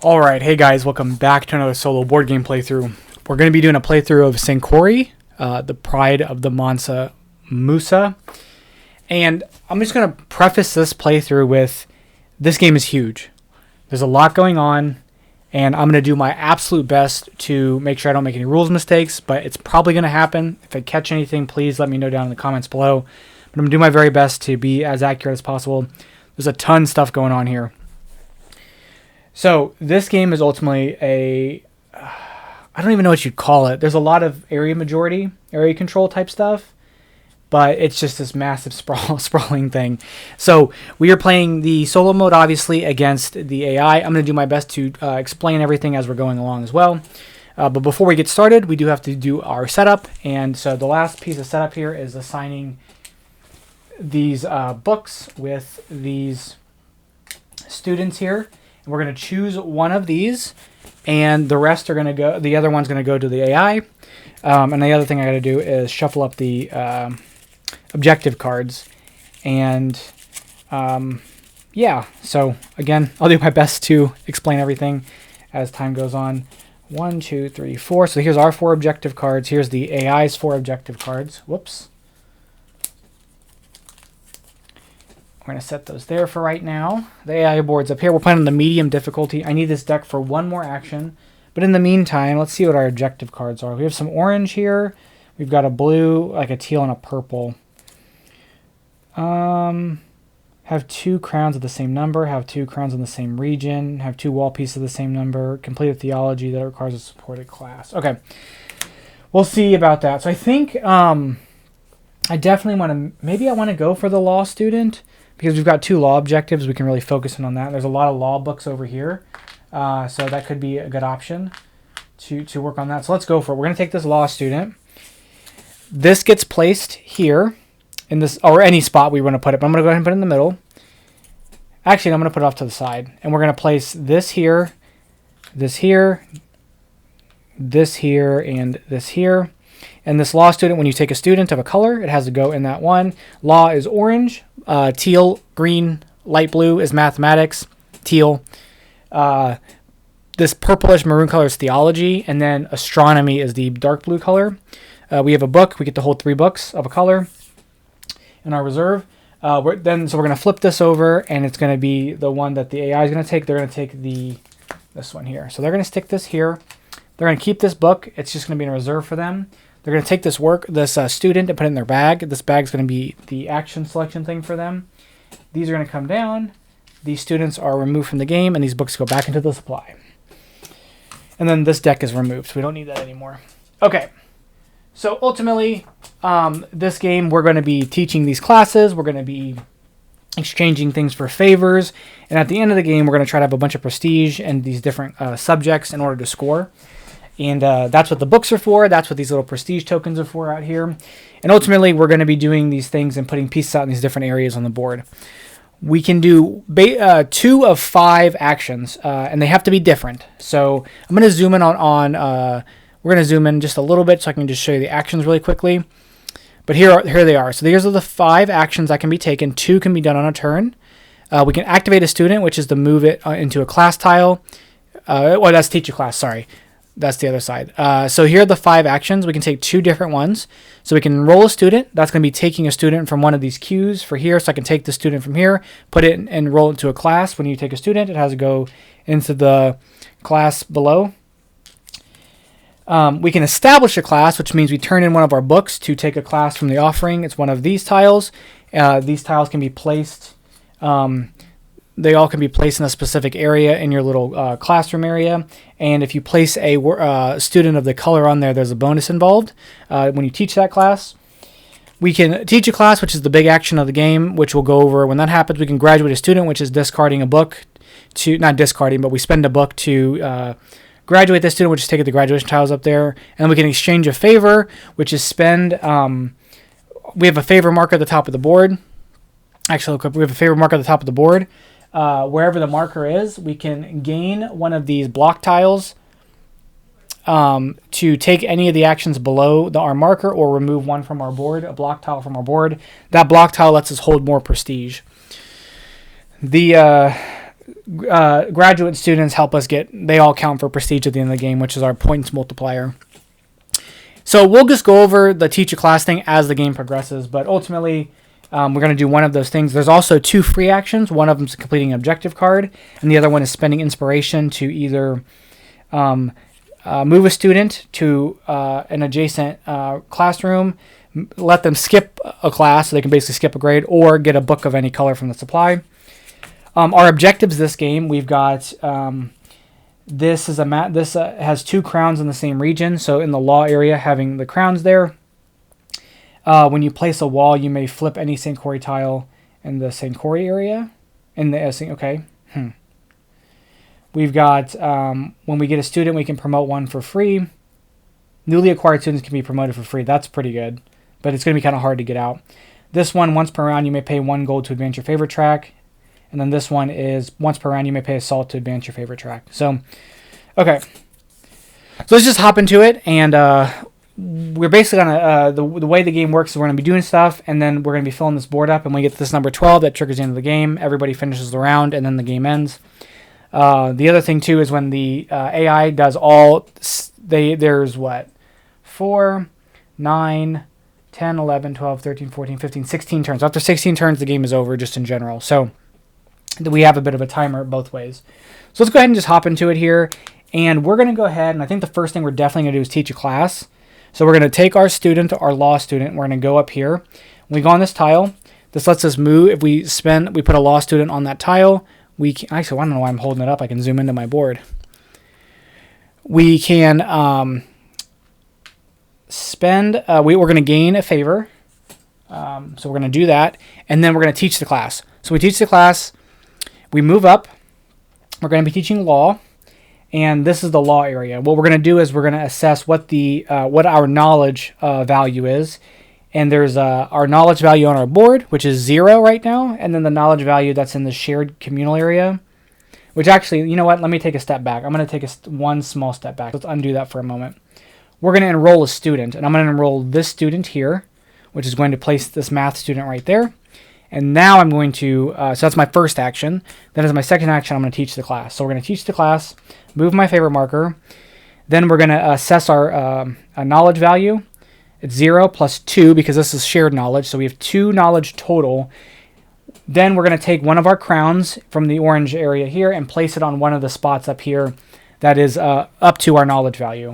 Alright, hey guys, welcome back to another solo board game playthrough. We're going to be doing a playthrough of Sankore, the Pride of the Mansa Musa. And I'm just going to preface this playthrough with, this game is huge. There's a lot going on, and I'm going to do my absolute best to make sure I don't make any rules mistakes, but it's probably going to happen. If I catch anything, please let me know down in the comments below. But I'm going to do my very best to be as accurate as possible. There's a ton of stuff going on here. So this game is ultimately I don't even know what you'd call it. There's a lot of area control type stuff, but it's just this massive sprawling thing. So we are playing the solo mode, obviously, against the AI. I'm going to do my best to explain everything as we're going along as well. But before we get started, we do have to do our setup. And so the last piece of setup here is assigning these books with these students here. We're going to choose one of these, and the rest are going to go. The other one's going to go to the AI. And the other thing I got to do is shuffle up the objective cards. And yeah, so again, I'll do my best to explain everything as time goes on. 1, 2, 3, 4. So here's our 4 objective cards. Here's the AI's 4 objective cards. Whoops. We're going to set those there for right now. The AI board's up here. We're playing on the medium difficulty. I need this deck for one more action. But in the meantime, let's see what our objective cards are. We have some orange here. We've got a blue, like a teal, and a purple. Have 2 crowns of the same number. Have 2 crowns in the same region. Have 2 wall pieces of the same number. Complete a theology that requires a supported class. Okay. We'll see about that. So I think I definitely want to... Maybe I want to go for the law student, because we've got 2 law objectives. We can really focus in on that. There's a lot of law books over here. So that could be a good option to work on that. So let's go for it. We're going to take this law student. This gets placed here in this, or any spot we want to put it. But I'm going to go ahead and put it in the middle. Actually, I'm going to put it off to the side. And we're going to place this here, this here, this here, and this here. And this law student, when you take a student of a color, it has to go in that one. Law is orange. Teal, green, light blue is mathematics. Teal. This purplish maroon color is theology. And then astronomy is the dark blue color. We have a book. We get to hold 3 books of a color in our reserve. So we're going to flip this over, and it's going to be the one that the AI is going to take. They're going to take this one here. So they're going to stick this here. They're going to keep this book. It's just going to be in a reserve for them. They're going to take this student and put it in their bag. This bag's going to be the action selection thing for them. These are going to come down. These students are removed from the game, and these books go back into the supply. And then this deck is removed, so we don't need that anymore. Okay. So ultimately, this game, we're going to be teaching these classes. We're going to be exchanging things for favors. And at the end of the game, we're going to try to have a bunch of prestige and these different subjects in order to score. And that's what the books are for. That's what these little prestige tokens are for out here. And ultimately, we're going to be doing these things and putting pieces out in these different areas on the board. We can do 2 of 5 actions, and they have to be different. So I'm going to zoom in on we're going to zoom in just a little bit so I can just show you the actions really quickly. But here they are. So these are the 5 actions that can be taken. 2 can be done on a turn. We can activate a student, which is to move it into a class tile. Well, that's teach a class, sorry. That's the other side. So here are the 5 actions. We can take 2 different ones. So we can enroll a student. That's going to be taking a student from one of these queues for here. So I can take the student from here, put it and enroll it into a class. When you take a student, it has to go into the class below. We can establish a class, which means we turn in one of our books to take a class from the offering. It's one of these tiles. These tiles can be placed... They all can be placed in a specific area in your little classroom area. And if you place a student of the color on there, there's a bonus involved when you teach that class. We can teach a class, which is the big action of the game, which we'll go over when that happens. We can graduate a student, which is discarding a book to, not discarding, but we spend a book to graduate this student, which is taking the graduation tiles up there. And then we can exchange a favor, which is spend, we have a favor marker at the top of the board. Actually, we have a favor marker at the top of the board. Wherever the marker is, we can gain one of these block tiles to take any of the actions below our marker or remove one from our board, a block tile from our board. That block tile lets us hold more prestige. The graduate students help us they all count for prestige at the end of the game, which is our points multiplier. So we'll just go over the teach a class thing as the game progresses, but ultimately we're going to do one of those things. There's also 2 free actions. One of them is completing an objective card, and the other one is spending inspiration to either move a student to an adjacent classroom, let them skip a class so they can basically skip a grade, or get a book of any color from the supply. Our objectives this game, we've got this is this has 2 crowns in the same region. So in the law area, having the crowns there. When you place a wall, you may flip any Sankore tile in the Sankore area. Okay. We've got when we get a student, we can promote one for free. Newly acquired students can be promoted for free. That's pretty good, but it's going to be kind of hard to get out. This one, once per round, you may pay 1 gold to advance your favorite track. And then this one is once per round, you may pay a salt to advance your favorite track. So, okay. So let's just hop into it. And we're basically going to, the way the game works is we're going to be doing stuff, and then we're going to be filling this board up. And when we get to this number 12, that triggers the end of the game. Everybody finishes the round, and then the game ends. The other thing, too, is when the AI does there's what? 4, 9, 10, 11, 12, 13, 14, 15, 16 turns. After 16 turns, the game is over just in general. So we have a bit of a timer both ways. So let's go ahead and just hop into it here. And we're going to go ahead, and I think the first thing we're definitely going to do is teach a class. So we're going to take our student, our law student. We're going to go up here. When we go on this tile, this lets us move. If we put a law student on that tile, we can, actually, I don't know why I'm holding it up. I can zoom into my board. We can we're going to gain a favor. So we're going to do that. And then we're going to teach the class. So we teach the class. We move up. We're going to be teaching law. And this is the law area. What we're going to do is we're going to assess what our knowledge value is. And there's our knowledge value on our board, which is 0 right now. And then the knowledge value that's in the shared communal area, which actually, you know what? Let me take a step back. I'm going to take one small step back. Let's undo that for a moment. We're going to enroll a student. And I'm going to enroll this student here, which is going to place this math student right there. And now I'm going to, so that's my first action. Then as my second action, I'm going to teach the class. So we're going to teach the class, move my favorite marker. Then we're going to assess our knowledge value. It's 0 plus 2 because this is shared knowledge. So we have 2 knowledge total. Then we're going to take one of our crowns from the orange area here and place it on one of the spots up here that is up to our knowledge value.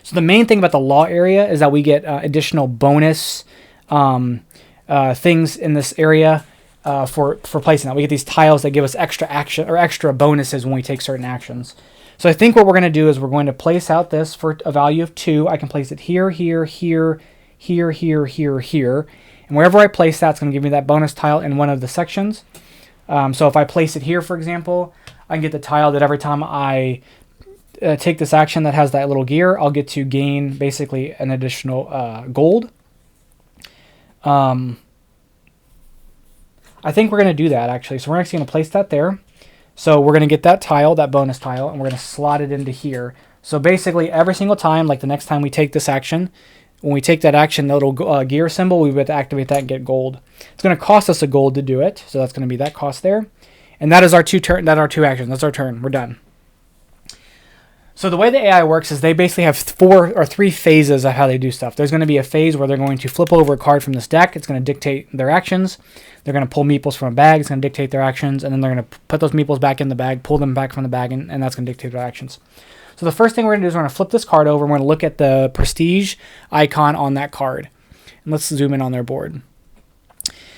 So the main thing about the law area is that we get additional bonus things in this area for placing that. We get these tiles that give us extra action or extra bonuses when we take certain actions. So I think what we're going to do is we're going to place out this for a value of 2. I can place it here, here, here, here, here, here, here. And wherever I place that, it's going to give me that bonus tile in one of the sections. So if I place it here, for example, I can get the tile that every time I take this action that has that little gear, I'll get to gain basically an additional gold. I think we're going to do that, actually. So we're actually going to place that there. So we're going to get that tile, that bonus tile, and we're going to slot it into here. So basically every single time, like the next time we take this action, when we take that action, the little gear symbol, we would activate that and get gold. It's going to cost us a gold to do it. So that's going to be that cost there. And that is our 2 actions. That's our turn. We're done. So the way the AI works is they basically have 3 phases of how they do stuff. There's going to be a phase where they're going to flip over a card from this deck. It's going to dictate their actions. They're going to pull meeples from a bag. It's going to dictate their actions. And then they're going to put those meeples back in the bag, pull them back from the bag, and that's going to dictate their actions. So the first thing we're going to do is we're going to flip this card over. And we're going to look at the prestige icon on that card. And let's zoom in on their board.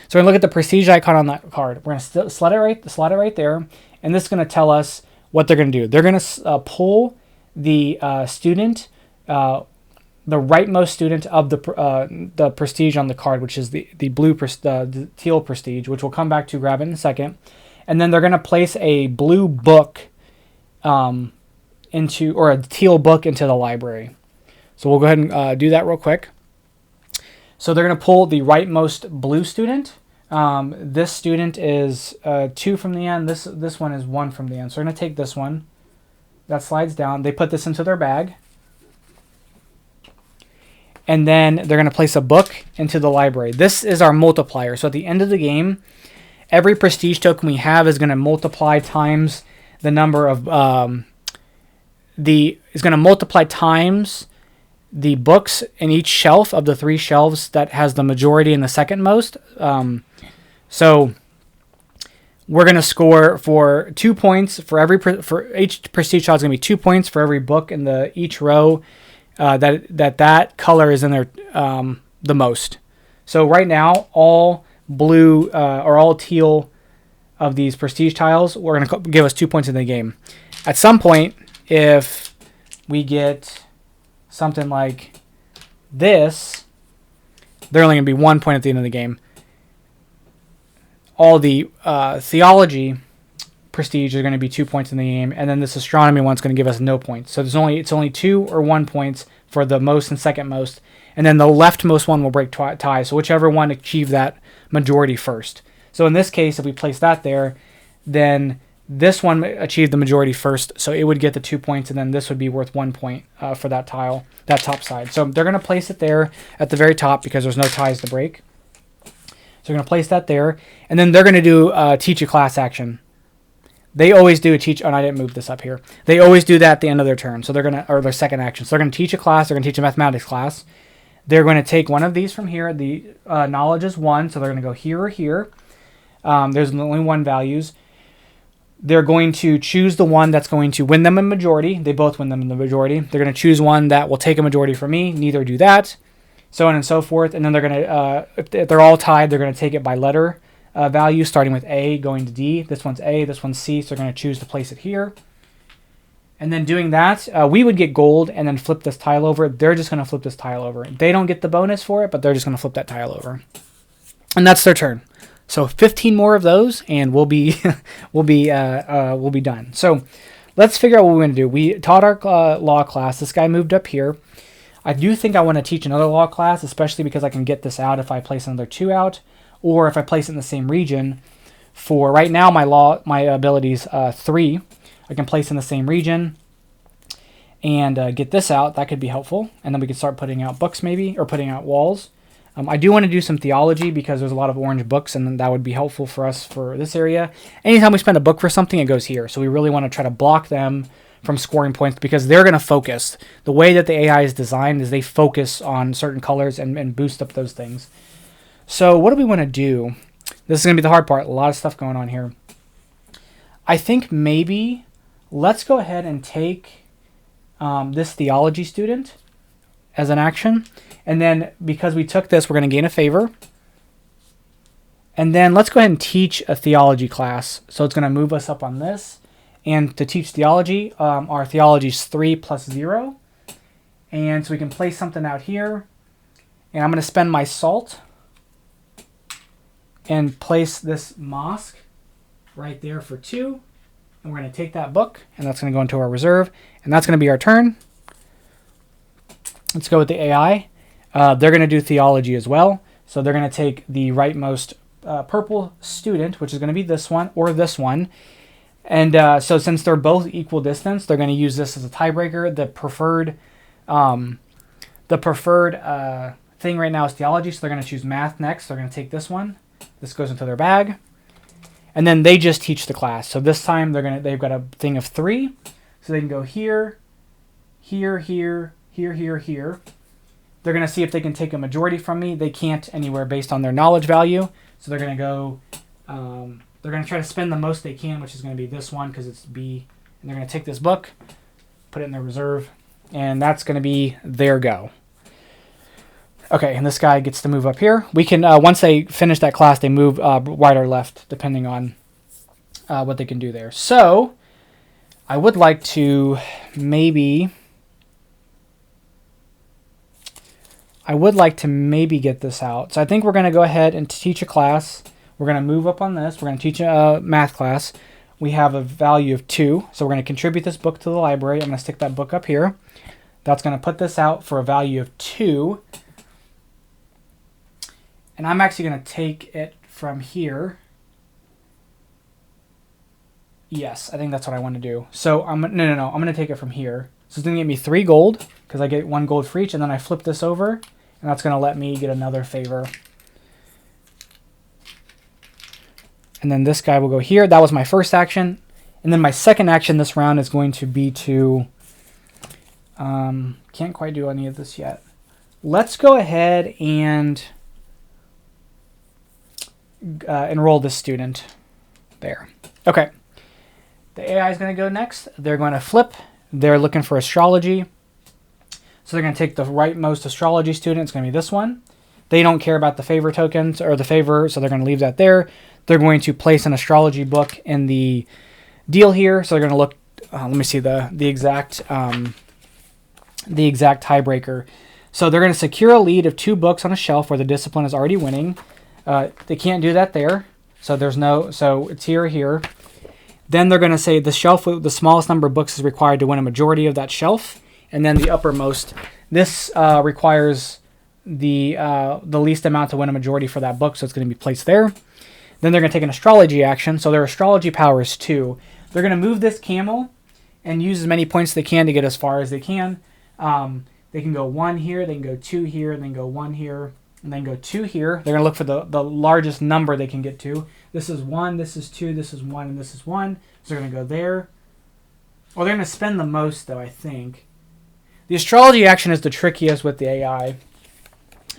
So we're going to look at the prestige icon on that card. We're going to slot it right there. And this is going to tell us what they're going to do. They're going to pull the student, the rightmost student of the prestige on the card, which is the teal prestige, which we'll come back to grab it in a second. And then they're going to place a blue book or a teal book into the library. So we'll go ahead and do that real quick. So they're going to pull the rightmost blue student. This student is 2 from the end. This one is 1 from the end. So we're going to take this one. That slides down. They put this into their bag. And then they're going to place a book into the library. This is our multiplier. So at the end of the game, every prestige token we have is going to multiply times the number of is going to multiply times the books in each shelf of the 3 shelves that has the majority and the second most. So we're going to score for 2 points for each prestige tile is going to be 2 points for every book in each row that color is in there the most. So right now, all blue or all teal of these prestige tiles are going to give us 2 points in the game. At some point, if we get something like this, they're only going to be 1 point at the end of the game. All the theology prestige are going to be 2 points in the game, and then this astronomy one's going to give us no points. So it's only 2 or 1 points for the most and second most, and then the leftmost one will break ties. So whichever one achieved that majority first. So in this case, if we place that there, then this one achieved the majority first, so it would get the 2 points, and then this would be worth 1 point for that tile, that top side. So they're going to place it there at the very top because there's no ties to break. So we're going to place that there, and then they're going to do teach a class action. They always do a teach. Oh, and I didn't move this up here. They always do that at the end of their turn. So they're going to, or their second action. So they're going to teach a class. They're going to teach a mathematics class. They're going to take one of these from here. The knowledge is 1, so they're going to go here or here. There's only 1 values. They're going to choose the one that's going to win them a majority. They both win them in the majority. They're going to choose one that will take a majority from me. Neither do that. So on and so forth. And then they're going to, if they're all tied, they're going to take it by letter value, starting with A, going to D. This one's A, this one's C, so they're going to choose to place it here. And then doing that, we would get gold and then flip this tile over. They're just going to flip this tile over. They don't get the bonus for it, but they're just going to flip that tile over. And that's their turn. So 15 more of those, and we'll be we'll be done. So let's figure out what we're going to do. We taught our law class. This guy moved up here. I do think I want to teach another law class, especially because I can get this out if I place another 2 out, or if I place it in the same region. For right now, my ability's 3. I can place in the same region and get this out. That could be helpful, and then we could start putting out books maybe, or putting out walls. I do want to do some theology because there's a lot of orange books, and that would be helpful for us for this area. Anytime we spend a book for something, it goes here. So we really want to try to block them from scoring points because they're going to focus. The way that the AI is designed is they focus on certain colors and boost up those things. So what do we want to do? This is going to be the hard part. A lot of stuff going on here. I think maybe let's go ahead and take this theology student as an action. And then because we took this, we're going to gain a favor. And then let's go ahead and teach a theology class. So it's going to move us up on this. And to teach theology, our theology is 3 plus 0. And so we can place something out here. And I'm going to spend my salt and place this mosque right there for 2. And we're going to take that book, and that's going to go into our reserve. And that's going to be our turn. Let's go with the AI. They're going to do theology as well. So they're going to take the rightmost purple student, which is going to be this one or this one. And so since they're both equal distance, they're going to use this as a tiebreaker. The preferred thing right now is theology, so they're going to choose math next. They're going to take this one. This goes into their bag. And then they just teach the class. So this time they've got a thing of 3. So they can go here, here, here, here, here, here. They're going to see if they can take a majority from me. They can't anywhere based on their knowledge value. So they're going to go, they're going to try to spend the most they can, which is going to be this one because it's B. And they're going to take this book, put it in their reserve, and that's going to be their go. Okay, and this guy gets to move up here. We can, once they finish that class, they move right or left, depending on what they can do there. So I would like to maybe get this out. So I think we're going to go ahead and teach a class. We're going to move up on this. We're going to teach a math class. We have a value of 2. So we're going to contribute this book to the library. I'm going to stick that book up here. That's going to put this out for a value of 2. And I'm actually going to take it from here. Yes, I think that's what I want to do. So I'm going to take it from here. So it's going to get me 3 gold because I get 1 gold for each. And then I flip this over, and that's going to let me get another favor. And then this guy will go here. That was my first action. And then my second action this round is going to be to... can't quite do any of this yet. Let's go ahead and enroll this student there. Okay. The AI is going to go next. They're going to flip. They're looking for astrology. So they're going to take the rightmost astrology student. It's going to be this one. They don't care about the favor tokens or the favor, so they're going to leave that there. They're going to place an astrology book in the deal here. So they're going to look, let me see the exact tiebreaker. So they're going to secure a lead of 2 books on a shelf where the discipline is already winning. They can't do that there. So there's no, so it's here or here. Then they're going to say the shelf with the smallest number of books is required to win a majority of that shelf. And then the uppermost, this requires the least amount to win a majority for that book. So it's going to be placed there. Then they're going to take an astrology action. So their astrology power is 2. They're going to move this camel and use as many points as they can to get as far as they can. They can go 1 here, they can go 2 here, and then go 1 here, and then go 2 here. They're going to look for the largest number they can get to. This is 1, this is 2, this is 1, and this is 1. So they're going to go there. Well, they're going to spend the most, though, I think. The astrology action is the trickiest with the AI.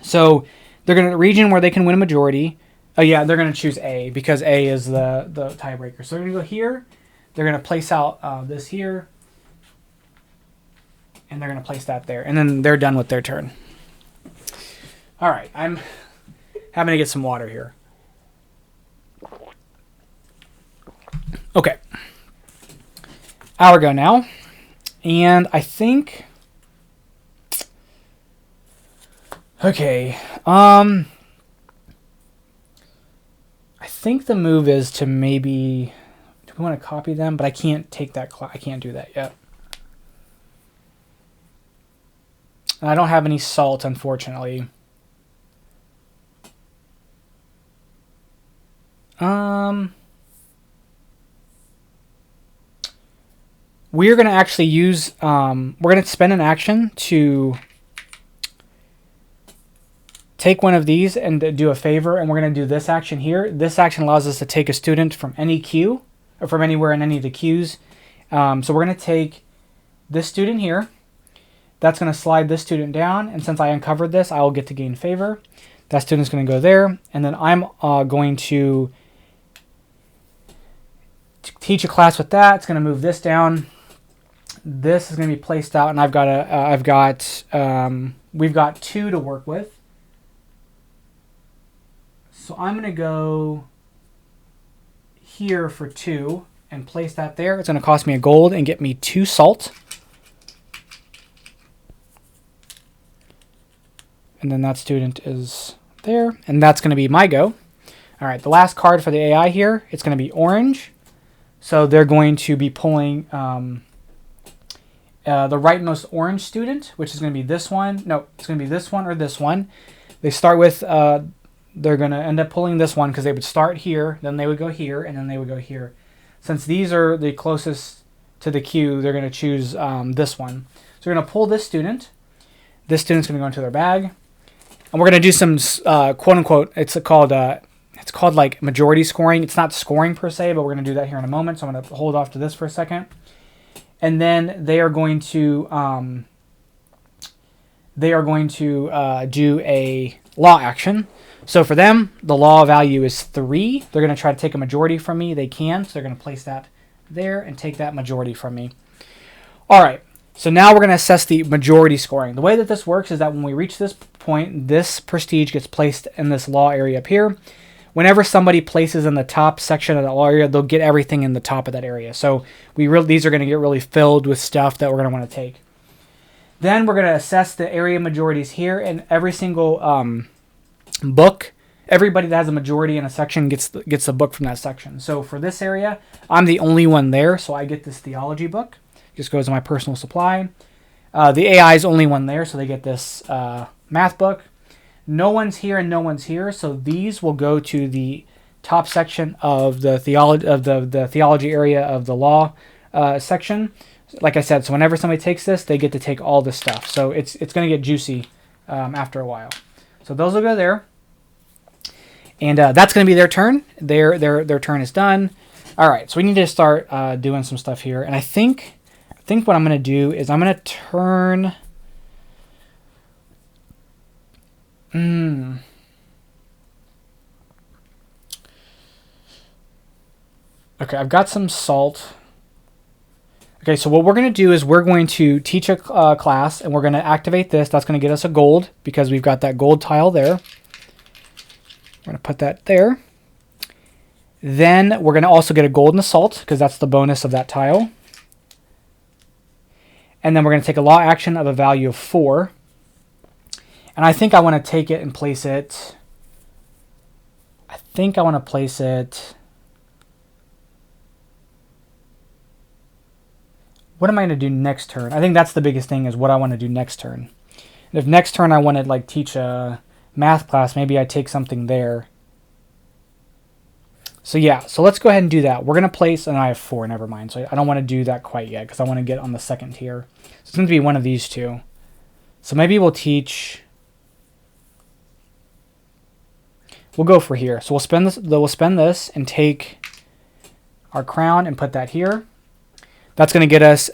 So they're going to region where they can win a majority. Oh, yeah, they're going to choose A because A is the tiebreaker. So they're going to go here. They're going to place out this here. And they're going to place that there. And then they're done with their turn. All right. I'm having to get some water here. Okay. Hour go now. And I think... Okay. I think the move is to maybe... Do we want to copy them? But I can't take that... I can't do that yet. I don't have any salt, unfortunately. We're going to actually use... we're going to spend an action to take one of these and do a favor, and we're going to do this action here. This action allows us to take a student from any queue, or from anywhere in any of the queues. So we're going to take this student here. That's going to slide this student down, and since I uncovered this, I will get to gain favor. That student's going to go there, and then I'm going to teach a class with that. It's going to move this down. This is going to be placed out, and we've got 2 to work with. So I'm going to go here for 2 and place that there. It's going to cost me a gold and get me 2 salt. And then that student is there. And that's going to be my go. All right, the last card for the AI here, it's going to be orange. So they're going to be pulling the rightmost orange student, which is going to be this one. No, it's going to be this one or this one. They start with, they're going to end up pulling this one because they would start here, then they would go here, and then they would go here. Since these are the closest to the queue, they're going to choose this one. So we're going to pull this student. This student's going to go into their bag. And we're going to do some quote-unquote, it's called like majority scoring. It's not scoring per se, but we're going to do that here in a moment. So I'm going to hold off to this for a second. And then they are going to do a law action. So for them, the law value is 3. They're going to try to take a majority from me. They can. So they're going to place that there and take that majority from me. All right. So now we're going to assess the majority scoring. The way that this works is that when we reach this point, this prestige gets placed in this law area up here. Whenever somebody places in the top section of the law area, they'll get everything in the top of that area. So these are going to get really filled with stuff that we're going to want to take. Then we're going to assess the area majorities here, and every single book, everybody that has a majority in a section gets a book from that section. So for this area, I'm the only one there, so I get this theology book. Just goes to my personal supply. The AI is only one there, so they get this math book. No one's here and no one's here, so these will go to the top section of the theology area of the law section. Like I said, so whenever somebody takes this, they get to take all this stuff. So it's going to get juicy after a while. So those will go there. And that's going to be their turn. Their turn is done. All right, so we need to start doing some stuff here. And I think what I'm going to do is I'm going to turn... Okay, I've got some salt. Okay, so what we're going to do is we're going to teach a class, and we're going to activate this. That's going to get us a gold because we've got that gold tile there. We're going to put that there. Then we're going to also get a gold and a salt because that's the bonus of that tile. And then we're going to take a law action of a value of 4. And I think I want to take it and place it... I think I want to place it... What am I going to do next turn? I think that's the biggest thing, is what I want to do next turn. And if next turn I want to like teach a math class, maybe I take something there. So yeah, so let's go ahead and do that. We're going to place, and I have 4, never mind. So I don't want to do that quite yet because I want to get on the second tier. So it's going to be one of these two. So maybe we'll teach... We'll go for here. So we'll spend this and take our crown and put that here. That's going to get us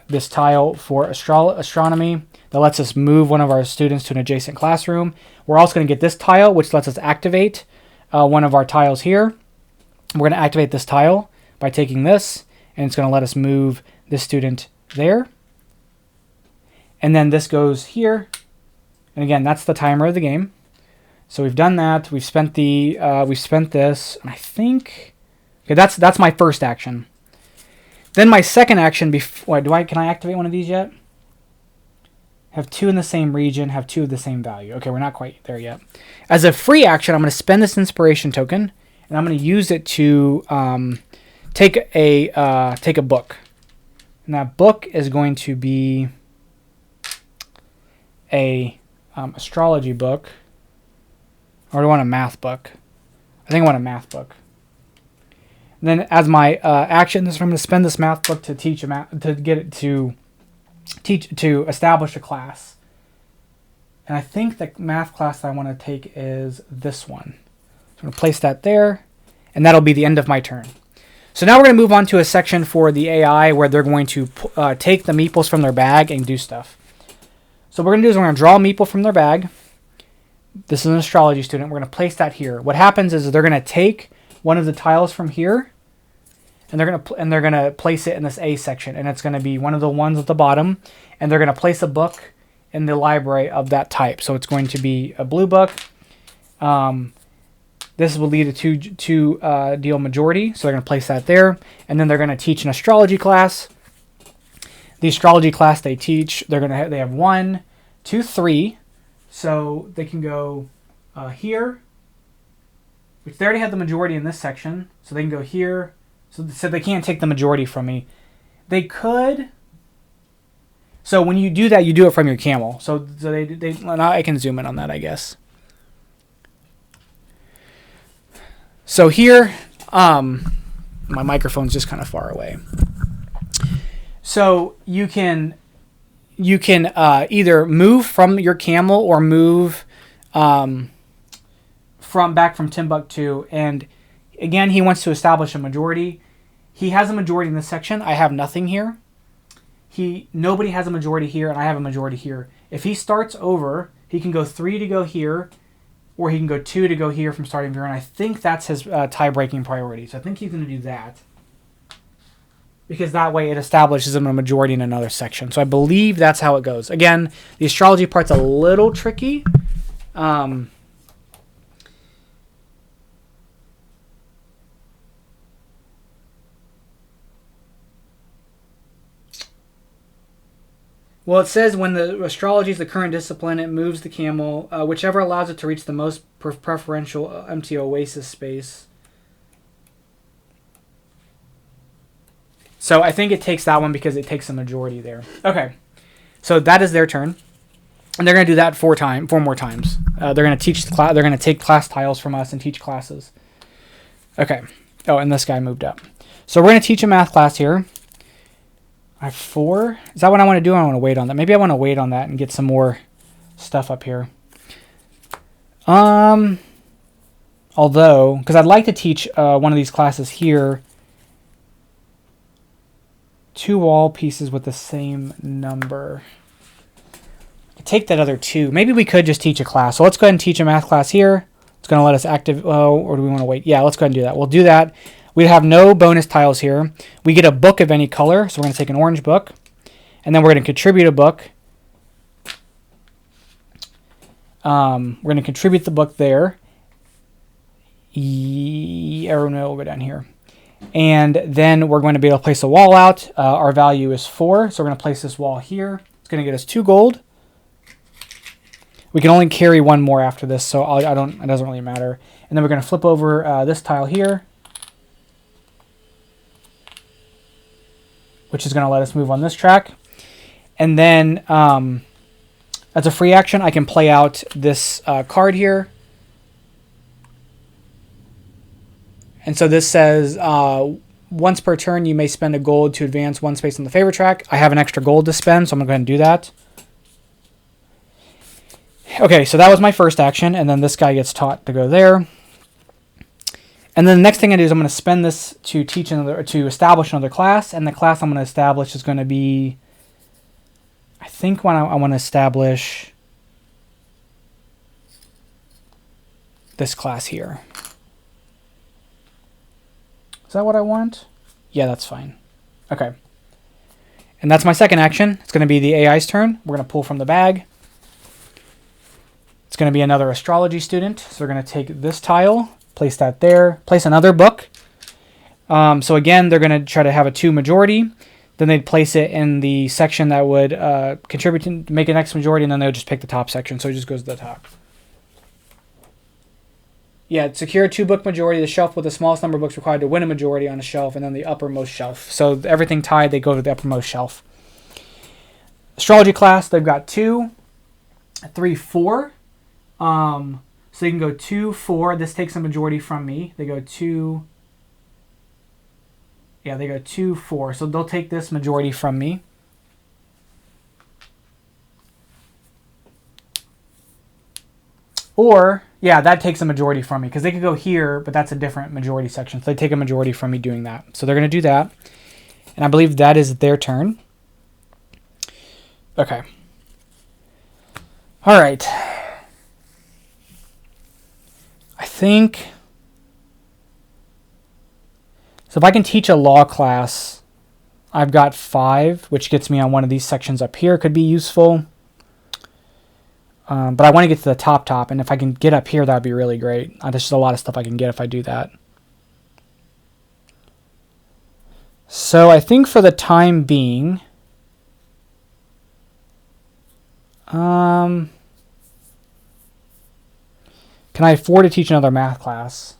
this tile for astronomy that lets us move one of our students to an adjacent classroom. We're also going to get this tile, which lets us activate one of our tiles here. We're going to activate this tile by taking this, and it's going to let us move this student there. And then this goes here. And again, that's the timer of the game. So we've done that. We've spent this, and I think... Okay, that's my first action. Then my second action, can I activate one of these yet? Have 2 in the same region, have 2 of the same value. Okay, we're not quite there yet. As a free action, I'm going to spend this inspiration token, and I'm going to use it to take a book. And that book is going to be a astrology book. Or do I want a math book? I think I want a math book. And then as my action, I'm going to spend this math book to teach to establish a class. And I think the math class that I want to take is this one. So I'm going to place that there, and that'll be the end of my turn. So now we're going to move on to a section for the AI where they're going to take the meeples from their bag and do stuff. So what we're going to do is we're going to draw a meeple from their bag. This is an astrology student. We're going to place that here. What happens is they're going to take one of the tiles from here, and they're going to place it in this A section, and it's going to be one of the ones at the bottom, and they're going to place a book in the library of that type. So it's going to be a blue book. This will lead to two deal majority, so they're going to place that there, and then they're going to teach an astrology class. The astrology class they teach, they have 1, 2, 3, so they can go here, which they already have the majority in this section, so they can go here. So they can't take the majority from me. They could. So when you do that, you do it from your camel. So well, now I can zoom in on that, I guess. So here, my microphone's just kind of far away. So you can either move from your camel or move back from Timbuktu. And again, he wants to establish a majority. He has a majority in this section. I have nothing here. Nobody has a majority here, and I have a majority here. If he starts over, he can go 3 to go here, or he can go 2 to go here from starting here, and I think that's his tie-breaking priority. So I think he's going to do that, because that way it establishes him a majority in another section. So I believe that's how it goes. Again, the astrology part's a little tricky. Well, it says when the astrology is the current discipline, it moves the camel, whichever allows it to reach the most preferential empty oasis space. So I think it takes that one because it takes a majority there. Okay, so that is their turn, and they're going to do that 4 more times. They're going to teach the class. They're going to take class tiles from us and teach classes. Okay. Oh, and this guy moved up. So we're going to teach a math class here. I have 4. Is that what I want to do? I want to wait on that. Maybe I want to wait on that and get some more stuff up here. I Although, because I'd like to teach one of these classes here, 2 wall pieces with the same number. Take that other 2. Maybe we could just teach a class. So let's go ahead and teach a math class here. It's going to let us active. Oh, or do we want to wait? Yeah, let's go ahead and do that. We'll do that. We have no bonus tiles here. We get a book of any color. So we're going to take an orange book. And then we're going to contribute a book. We're going to contribute the book there. Arrow no, we'll go down here. And then we're going to be able to place a wall out. Our value is 4. So we're going to place this wall here. It's going to get us 2 gold. We can only carry 1 more after this, so it doesn't really matter. And then we're going to flip over this tile here, which is going to let us move on this track. And then, as a free action, I can play out this card here. And so this says, once per turn, you may spend a gold to advance 1 space on the favorite track. I have an extra gold to spend, so I'm going to go ahead and do that. Okay, so that was my first action, and then this guy gets taught to go there. And then the next thing I do is I'm going to spend this to establish another class, and the class I'm going to establish is going to be, I think when I want to establish this class here. Is that what I want? Yeah, that's fine. Okay. And that's my second action. It's going to be the AI's turn. We're going to pull from the bag. It's going to be another astrology student. So we're going to take this tile, place that there, place another book. So again, they're going to try to have a 2 majority. Then they'd place it in the section that would contribute to make an X majority, and then they would just pick the top section. So it just goes to the top. Yeah, secure a 2-book majority, the shelf with the smallest number of books required to win a majority on a shelf, and then the uppermost shelf. So everything tied, they go to the uppermost shelf. Astrology class, they've got 2, 3, 4. So you can go 2, 4. This takes a majority from me. They go 2. Yeah, they go 2, 4. So they'll take this majority from me. Or, yeah, that takes a majority from me because they could go here, but that's a different majority section. So they take a majority from me doing that. So they're going to do that. And I believe that is their turn. Okay. All right. I think, so if I can teach a law class, I've got 5, which gets me on one of these sections up here. Could be useful. But I want to get to the top, and if I can get up here, that would be really great. There's just a lot of stuff I can get if I do that. So I think for the time being, can I afford to teach another math class?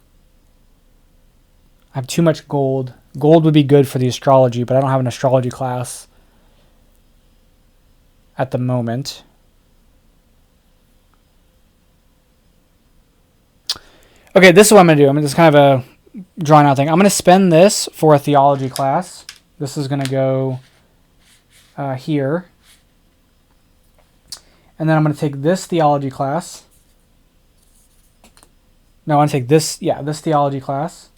I have too much gold. Gold would be good for the astrology, but I don't have an astrology class at the moment. Okay, this is what I'm going to do. I'm just kind of a drawn out thing. I'm going to spend this for a theology class. This is going to go here. And then I'm going to take this theology class. No, I want to take this, this theology class.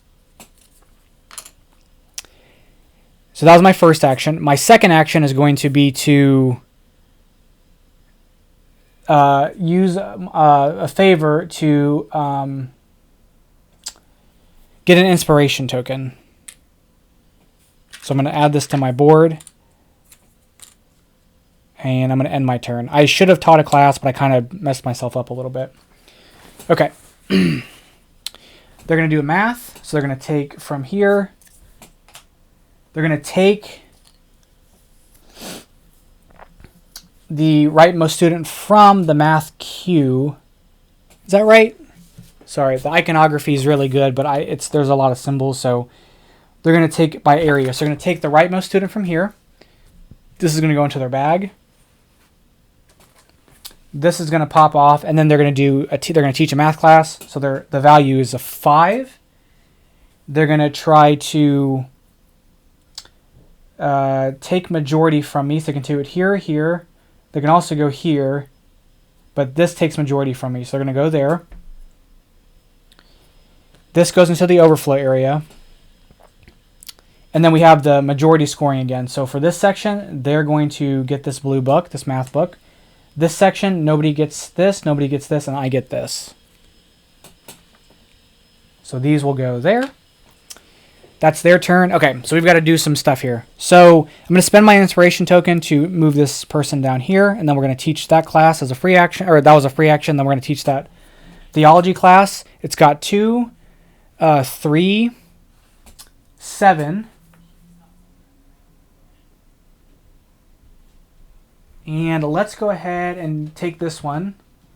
So that was my first action. My second action is going to be to use a favor to get an inspiration token. So I'm going to add this to my board. And I'm going to end my turn. I should have taught a class, but I kind of messed myself up a little bit. Okay. They're going to do a math. So they're going to take from here. They're going to take the rightmost student from the math queue. Is that right? Sorry, the iconography is really good, but there's a lot of symbols, so they're going to take by area. So they're going to take the rightmost student from here. This is going to go into their bag. This is going to pop off, and then they're going to they're going to teach a math class. So the value is a 5. They're going to try to take majority from me. So they can do it here. They can also go here, but this takes majority from me. So they're going to go there. This goes into the overflow area. And then we have the majority scoring again. So for this section, they're going to get this blue book, this math book. This section, nobody gets this, and I get this. So these will go there. That's their turn. Okay, so we've got to do some stuff here. So I'm going to spend my inspiration token to move this person down here, and then we're going to teach that class as a free action, or that was a free action. Then we're going to teach that theology class. It's got 2, 3, 7. And let's go ahead and take this one.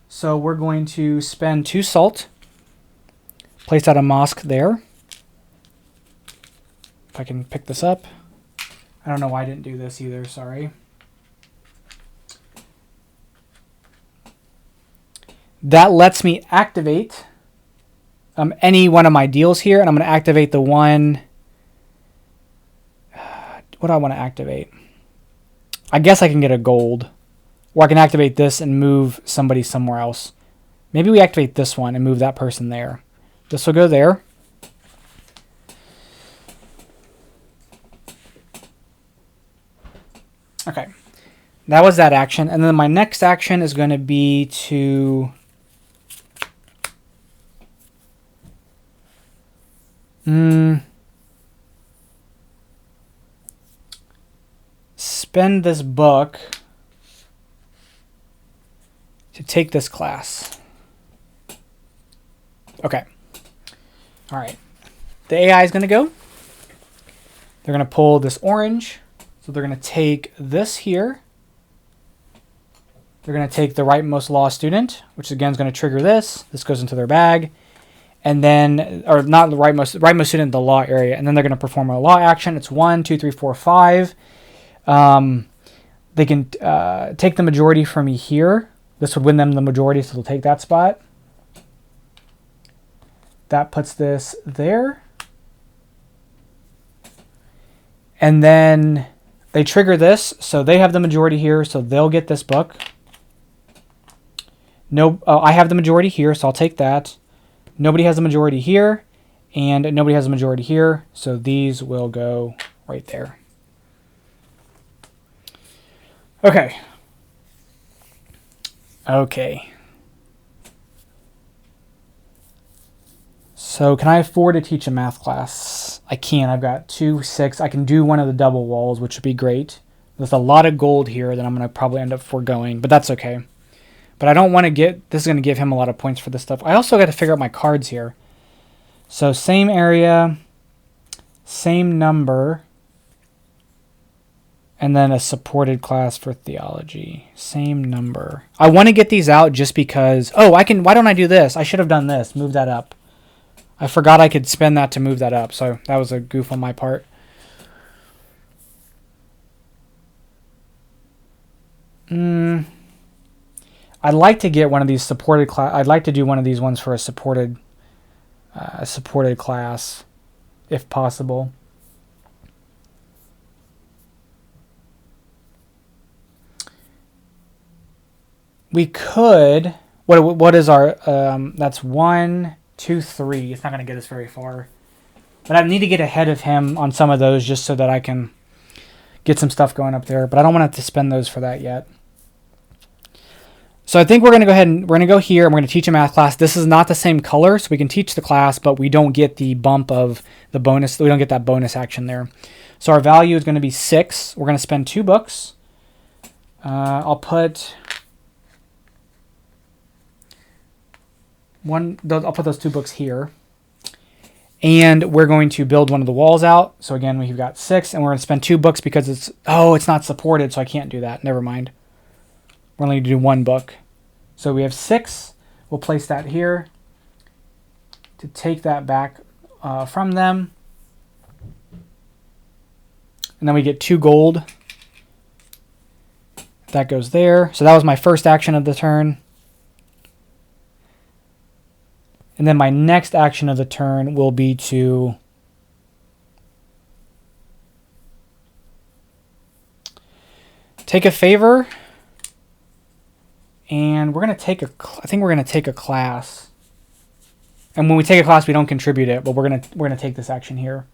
So we're going to spend 2 salt. Place out a mosque there. If I can pick this up. I don't know why I didn't do this either, sorry. That lets me activate any one of my deals here, and I'm going to activate the one. What do I want to activate? I guess I can get a gold, or I can activate this and move somebody somewhere else. Maybe we activate this one and move that person there. This will go there. Okay, that was that action. And then my next action is going to be to spend this book to take this class. Okay. All right. The AI is going to go. They're going to pull this orange. So they're going to take this here. They're going to take the rightmost law student, which again is going to trigger this. This goes into their bag. And then, or not the rightmost student, the law area. And then they're going to perform a law action. It's 1, 2, 3, 4, 5. They can take the majority from me here. This would win them the majority, so they'll take that spot. That puts this there. And then they trigger this, so they have the majority here, so they'll get this book. No, I have the majority here, so I'll take that. Nobody has the majority here, and nobody has the majority here, so these will go right there. Okay. Okay. So can I afford to teach a math class? I can. I've got 2, 6. I can do one of the double walls, which would be great. There's a lot of gold here that I'm going to probably end up foregoing, but that's okay. But I don't want to get... This is going to give him a lot of points for this stuff. I also got to figure out my cards here. So same area, same number, and then a supported class for theology. Same number. I want to get these out just because... Oh, I can... Why don't I do this? I should have done this. Move that up. I forgot I could spend that to move that up, so that was a goof on my part. I'd like to get one of these supported class. I'd like to do one of these ones for a supported class, if possible. We could. What is our? That's 1, 2, 3. It's not going to get us very far. But I need to get ahead of him on some of those just so that I can get some stuff going up there. But I don't want to have to spend those for that yet. So I think we're going to go ahead and we're going to go here and we're going to teach a math class. This is not the same color, so we can teach the class, but we don't get the bump of the bonus. We don't get that bonus action there. So our value is going to be 6. We're going to spend 2 books. I'll put I'll put those 2 books here. And we're going to build one of the walls out. So again, we've got 6, and we're going to spend 2 books because it's not supported, so I can't do that. Never mind. We're only going to do 1 book. So we have 6. We'll place that here to take that back from them. And then we get 2 gold. That goes there. So that was my first action of the turn. And then my next action of the turn will be to take a favor. And we're going to take I think we're going to take a class. And when we take a class, we don't contribute it, but we're gonna take this action here.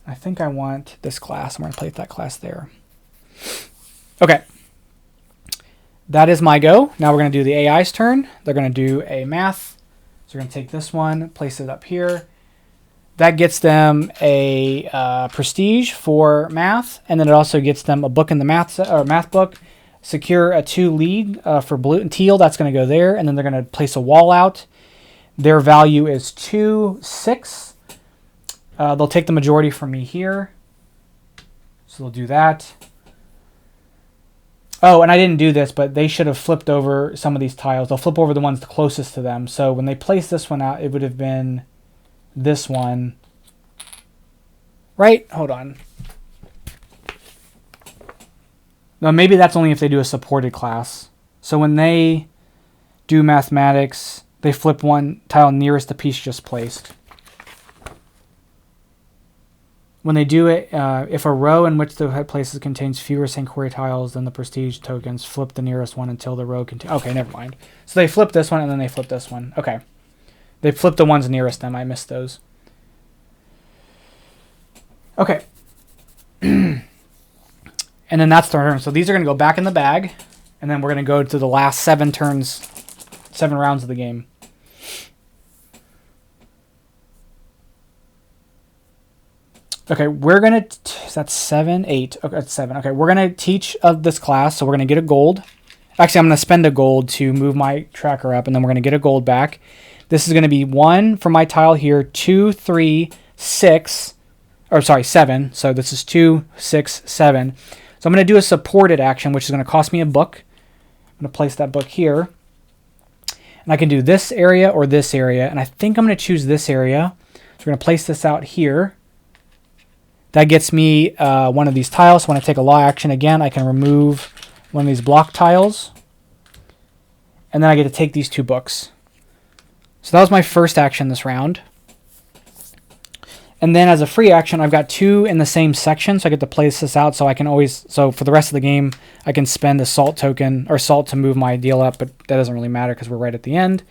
I think I want this class. I'm gonna place that class there. Okay. That is my go. Now we're gonna do the AI's turn. They're gonna do a math. So we're gonna take this one, place it up here. That gets them a prestige for math, and then it also gets them a book in the math book. Secure a 2 lead for blue and teal. That's going to go there, and then they're going to place a wall out. Their value is 2, 6. They'll take the majority from me here, so they'll do that. Oh, and I didn't do this, but they should have flipped over some of these tiles. They'll flip over the ones closest to them. So when they place this one out, it would have been this one, right? Hold on. No, maybe that's only if they do a supported class. So when they do mathematics, they flip one tile nearest the piece just placed. When they do it, if a row in which the head places contains fewer Sankore tiles than the prestige tokens, flip the nearest one until the row contains... Okay, never mind. So they flip this one and then they flip this one. Okay. They flipped the ones nearest them. I missed those. Okay. And then that's the turn. So these are going to go back in the bag. And then we're going to go to the last 7 turns, 7 rounds of the game. Okay, we're going to... That's 7, 8. Okay, that's 7. Okay, we're going to teach this class. So we're going to get a gold. Actually, I'm going to spend a gold to move my tracker up. And then we're going to get a gold back. This is going to be 1 for my tile here, 2, 3, 6, or sorry, 7. So this is 2, 6, 7. So I'm going to do a supported action, which is going to cost me a book. I'm going to place that book here. And I can do this area or this area. And I think I'm going to choose this area. So we're going to place this out here. That gets me one of these tiles. So when I take a law action again, I can remove one of these block tiles. And then I get to take these 2 books. So that was my first action this round. And then as a free action, I've got 2 in the same section, so I get to place this out so I can always... So for the rest of the game, I can spend a salt token, or salt to move my deal up, but that doesn't really matter because we're right at the end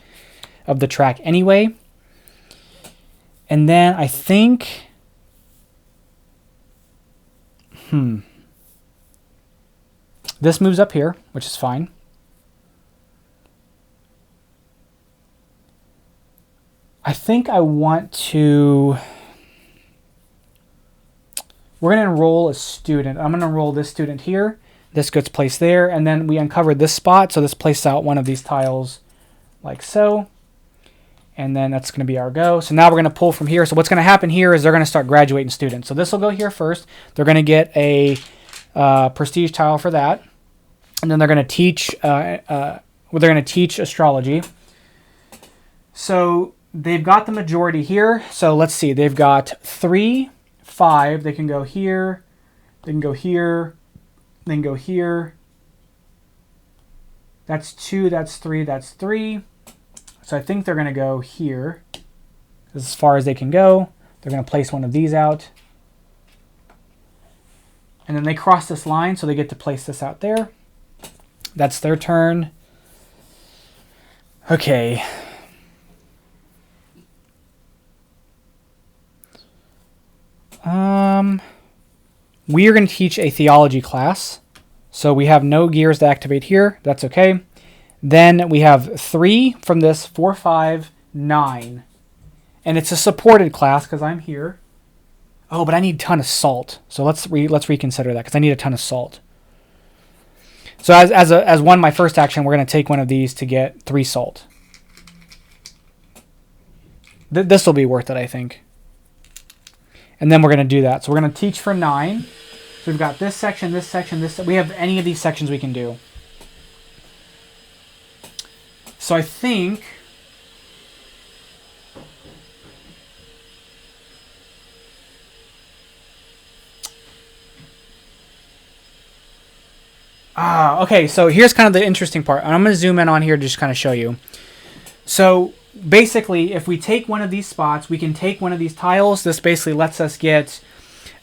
of the track anyway. And then I think... This moves up here, which is fine. I think I want to... We're going to enroll a student. I'm going to enroll this student here. This gets placed there. And then we uncovered this spot. So this places out one of these tiles like so. And then that's going to be our go. So now we're going to pull from here. So what's going to happen here is they're going to start graduating students. So this will go here first. They're going to get a prestige tile for that. And then they're going to teach, astrology. So they've got the majority here. So let's see. They've got 3, 5. They can go here. They can go here. They can go here. That's 2. That's 3. That's 3. So I think they're going to go here. As far as they can go. They're going to place one of these out. And then they cross this line, so they get to place this out there. That's their turn. Okay. We are going to teach a theology class. So we have no gears to activate here. That's okay. Then we have 3 from this, 4, 5, 9. And it's a supported class because I'm here. Oh, but I need a ton of salt. So let's reconsider that because I need a ton of salt. So as my first action, we're going to take one of these to get 3 salt. This will be worth it, I think. And then we're going to do that. So we're going to teach for 9. So we've got this section, this section, this. We have any of these sections we can do. So I think... okay, so here's kind of the interesting part. And I'm going to zoom in on here to just kind of show you. So basically, if we take one of these spots, we can take one of these tiles. This basically lets us get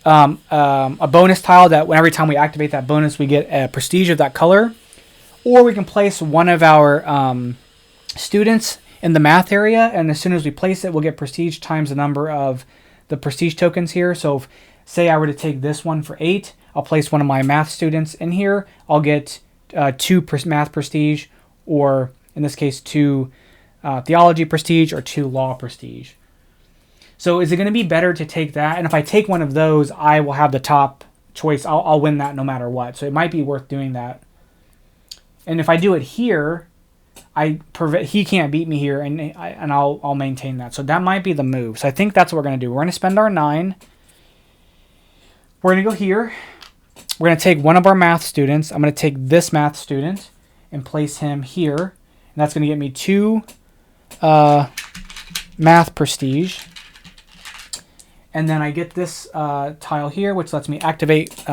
a bonus tile that every time we activate that bonus, we get a prestige of that color. Or we can place one of our students in the math area, and as soon as we place it, we'll get prestige times the number of the prestige tokens here. So if, say I were to take this one for 8, I'll place one of my math students in here. I'll get 2 math prestige, or in this case 2 theology prestige, or 2 law prestige. So is it going to be better to take that? And if I take one of those, I will have the top choice. I'll win that no matter what. So it might be worth doing that. And if I do it here, he can't beat me here, and I'll maintain that. So that might be the move. So I think that's what we're going to do. We're going to spend our 9. We're going to go here. We're going to take one of our math students. I'm going to take this math student and place him here. And that's going to get me 2 math prestige. And then I get this tile here, which lets me activate.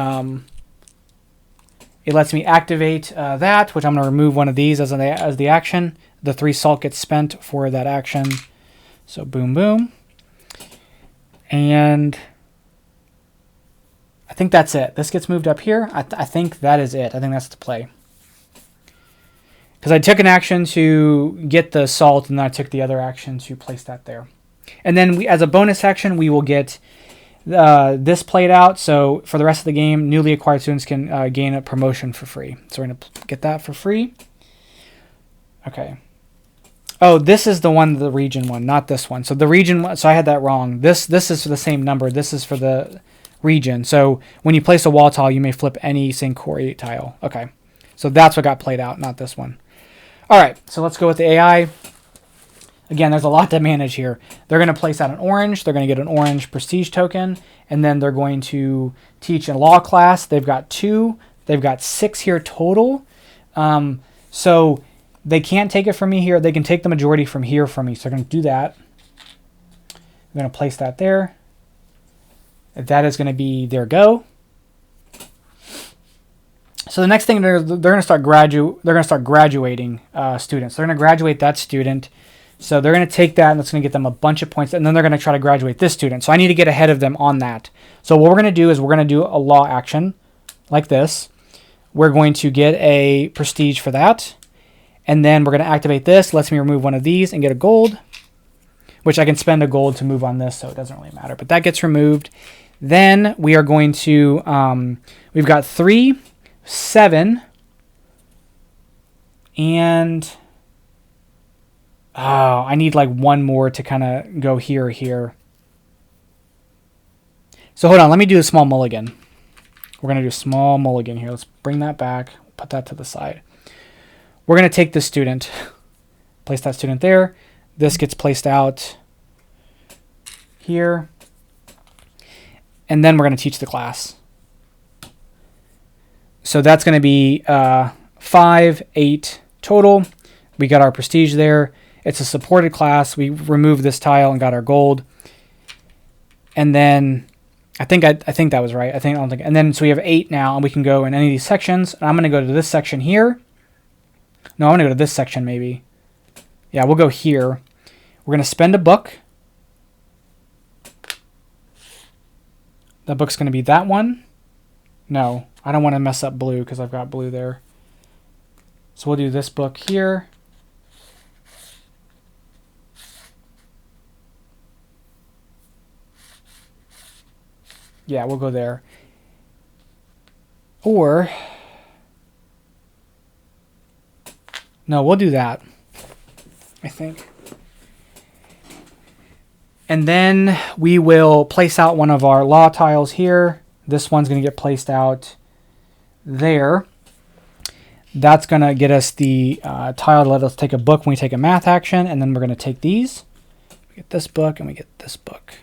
It lets me activate that, which I'm going to remove one of these as the action. The 3 salt gets spent for that action. So boom, boom. And I think that's it. This gets moved up here. I think that is it. I think that's the play. Because I took an action to get the salt, and then I took the other action to place that there. And then as a bonus action, we will get this played out. So for the rest of the game, newly acquired students can gain a promotion for free. So we're going to get that for free. Okay. Oh, this is the region one, not this one. So the region one, so I had that wrong. This is for the same number. This is for the region. So when you place a wall tile, you may flip any Sankore tile. Okay. So that's what got played out, not this one. All right. So let's go with the AI. Again, there's a lot to manage here. They're going to place out an orange. They're going to get an orange prestige token. And then they're going to teach a law class. They've got 2. They've got 6 here total. So they can't take it from me here. They can take the majority from here from me. So they're going to do that. I'm going to place that there. That is going to be their go. So the next thing they're going to start graduating students. They're going to graduate that student. So they're going to take that, and it's going to get them a bunch of points, and then they're going to try to graduate this student. So I need to get ahead of them on that. So what we're going to do is we're going to do a law action like this. We're going to get a prestige for that, and then we're going to activate this. Lets me remove one of these and get a gold, which I can spend a gold to move on this, so it doesn't really matter. But that gets removed. Then we are going to, we've got 3, 7, and... Oh, I need like one more to kind of go here. So hold on, let me do a small mulligan. We're going to do a small mulligan here. Let's bring that back, put that to the side. We're going to take this student, place that student there. This gets placed out here. And then we're going to teach the class. So that's going to be 5, 8 total. We got our prestige there. It's a supported class. We removed this tile and got our gold. And then I think that was right. And then so we have 8 now, and we can go in any of these sections. And I'm going to go to this section here. No, I'm going to go to this section maybe. Yeah, we'll go here. We're going to spend a book. That book's going to be that one. No, I don't want to mess up blue because I've got blue there. So we'll do this book here. Yeah, we'll go there. Or, no, we'll do that, I think. And then we will place out one of our law tiles here. This one's going to get placed out there. That's going to get us the tile to let us take a book when we take a math action. And then we're going to take these. We get this book and we get this book.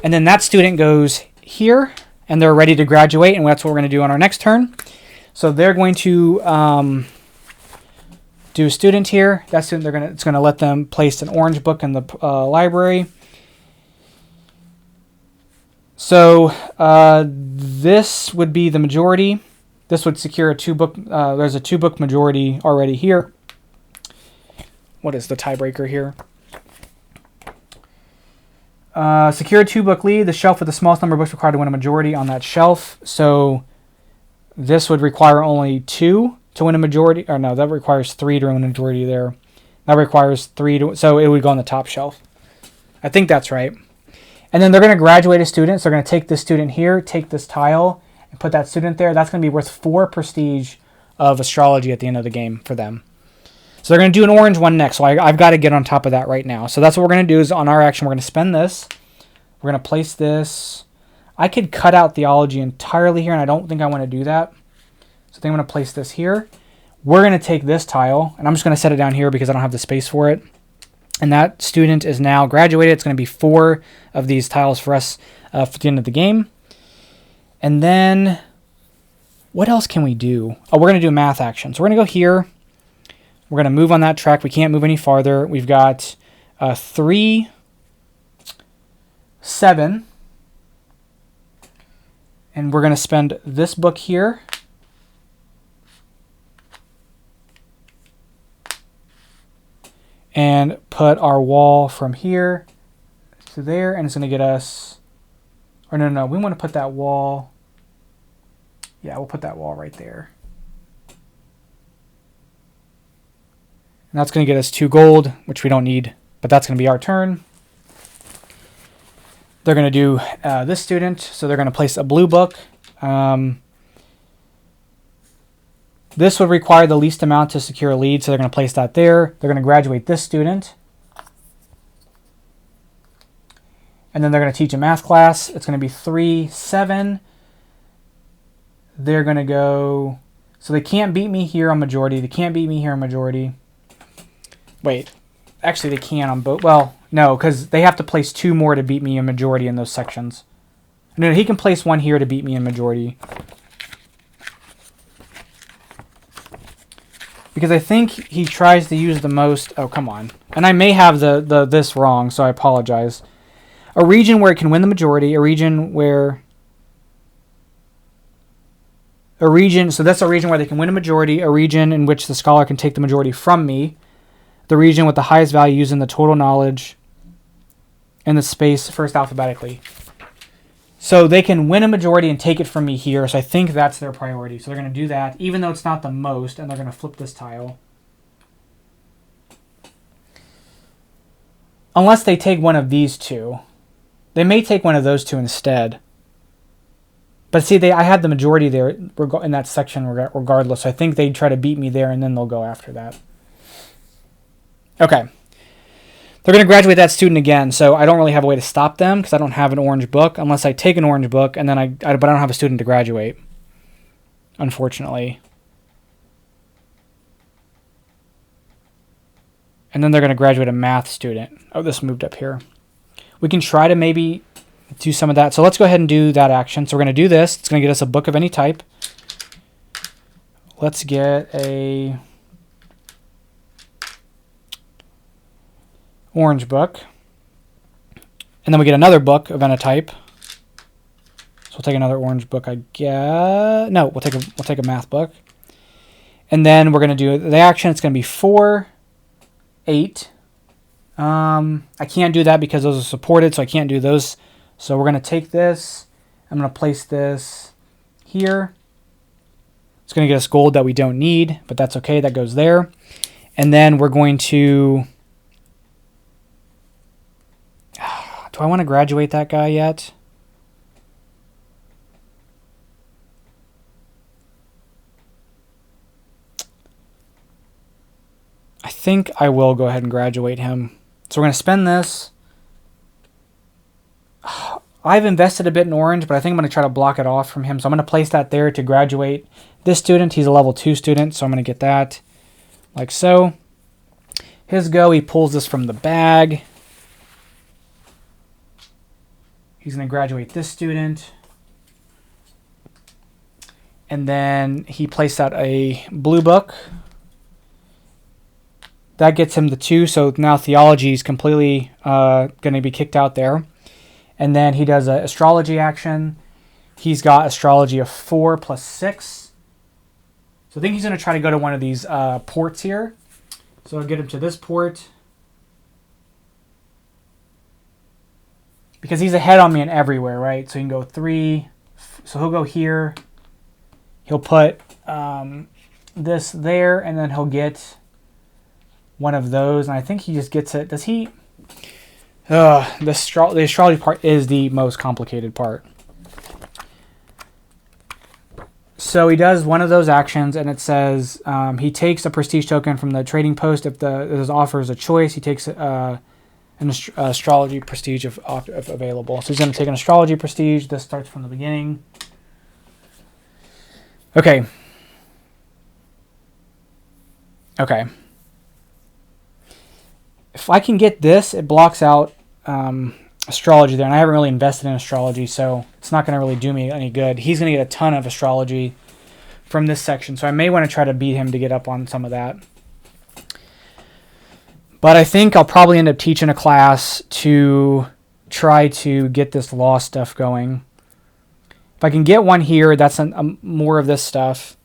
And then that student goes here, and they're ready to graduate, and that's what we're going to do on our next turn. So they're going to do a student here. That student, it's going to let them place an orange book in the library. So this would be the majority. This would secure a 2-book. There's a 2-book majority already here. What is the tiebreaker here? Secure a 2-book lead. The shelf with the smallest number of books required to win a majority on that shelf. So this would require only 2 to win a majority. Or no, that requires 3 to win a majority there. That requires 3 to, so it would go on the top shelf. I think that's right. And then they're going to graduate a student. So they're going to take this student here, take this tile, and put that student there. That's going to be worth 4 prestige of astrology at the end of the game for them. So they're going to do an orange one next. So I've got to get on top of that right now. So that's what we're going to do is on our action, we're going to spend this. We're going to place this. I could cut out theology entirely here, and I don't think I want to do that. So I think I'm going to place this here. We're going to take this tile, and I'm just going to set it down here because I don't have the space for it. And that student is now graduated. It's going to be 4 of these tiles for us for the end of the game. And then what else can we do? Oh, we're going to do a math action. So we're going to go here. We're going to move on that track. We can't move any farther. We've got 3, 7. And we're going to spend this book here. And put our wall from here to there. And it's going to get us... Or no, we want to put that wall... Yeah, we'll put that wall right there. And that's going to get us 2 gold, which we don't need. But that's going to be our turn. They're going to do this student. So they're going to place a blue book. This would require the least amount to secure a lead. So they're going to place that there. They're going to graduate this student. And then they're going to teach a math class. It's going to be 3, 7. They're going to go... So they can't beat me here on majority. They can't beat me here on majority. Wait. Actually, they can on both. Well, no, because they have to place 2 more to beat me in majority in those sections. No, he can place 1 here to beat me in majority. Because I think he tries to use the most... Oh, come on. And I may have this wrong, so I apologize. A region where it can win the majority. A region where... A region... So that's a region where they can win a majority. A region in which the scholar can take the majority from me. The region with the highest value using the total knowledge and the space first alphabetically. So they can win a majority and take it from me here. So I think that's their priority. So they're going to do that, even though it's not the most. And they're going to flip this tile. Unless they take one of these 2. They may take one of those 2 instead. But see, I had the majority there in that section regardless. So I think they try to beat me there, and then they'll go after that. Okay. They're going to graduate that student again, so I don't really have a way to stop them because I don't have an orange book unless I take an orange book, and then but I don't have a student to graduate, unfortunately. And then they're going to graduate a math student. Oh, this moved up here. We can try to maybe do some of that. So let's go ahead and do that action. So we're going to do this. It's going to get us a book of any type. Let's get a... orange book, and then we get another book of any type. So we'll take another orange book, I guess. No, we'll take a math book, and then we're going to do the action. It's going to be 4, 8. I can't do that because those are supported, so I can't do those. So we're going to take this. I'm going to place this here. It's going to get us gold that we don't need, but that's okay. That goes there, and then we're going to... Do I want to graduate that guy yet? I think I will go ahead and graduate him. So we're going to spend this. I've invested a bit in orange, but I think I'm going to try to block it off from him. So I'm going to place that there to graduate this student. He's a level 2 student, so I'm going to get that like so. His go, he pulls this from the bag. He's going to graduate this student. And then he placed out a blue book. That gets him the 2, so now theology is completely going to be kicked out there. And then he does an astrology action. He's got astrology of 4 plus 6. So I think he's going to try to go to one of these ports here. So I'll get him to this port. Because he's ahead on me in everywhere, right? So you can go 3. So he'll go here. He'll put this there, and then he'll get one of those, and I think he just gets it. Does he? The astrology part is the most complicated part. So he does one of those actions, and it says he takes a prestige token from the trading post. If there's offers a choice, he takes an astrology prestige if available. So he's going to take an astrology prestige. This starts from the beginning. Okay. If I can get this, it blocks out astrology there, and I haven't really invested in astrology, so it's not going to really do me any good. He's going to get a ton of astrology from this section, so I may want to try to beat him to get up on some of that. But I think I'll probably end up teaching a class to try to get this law stuff going. If I can get one here, that's more of this stuff.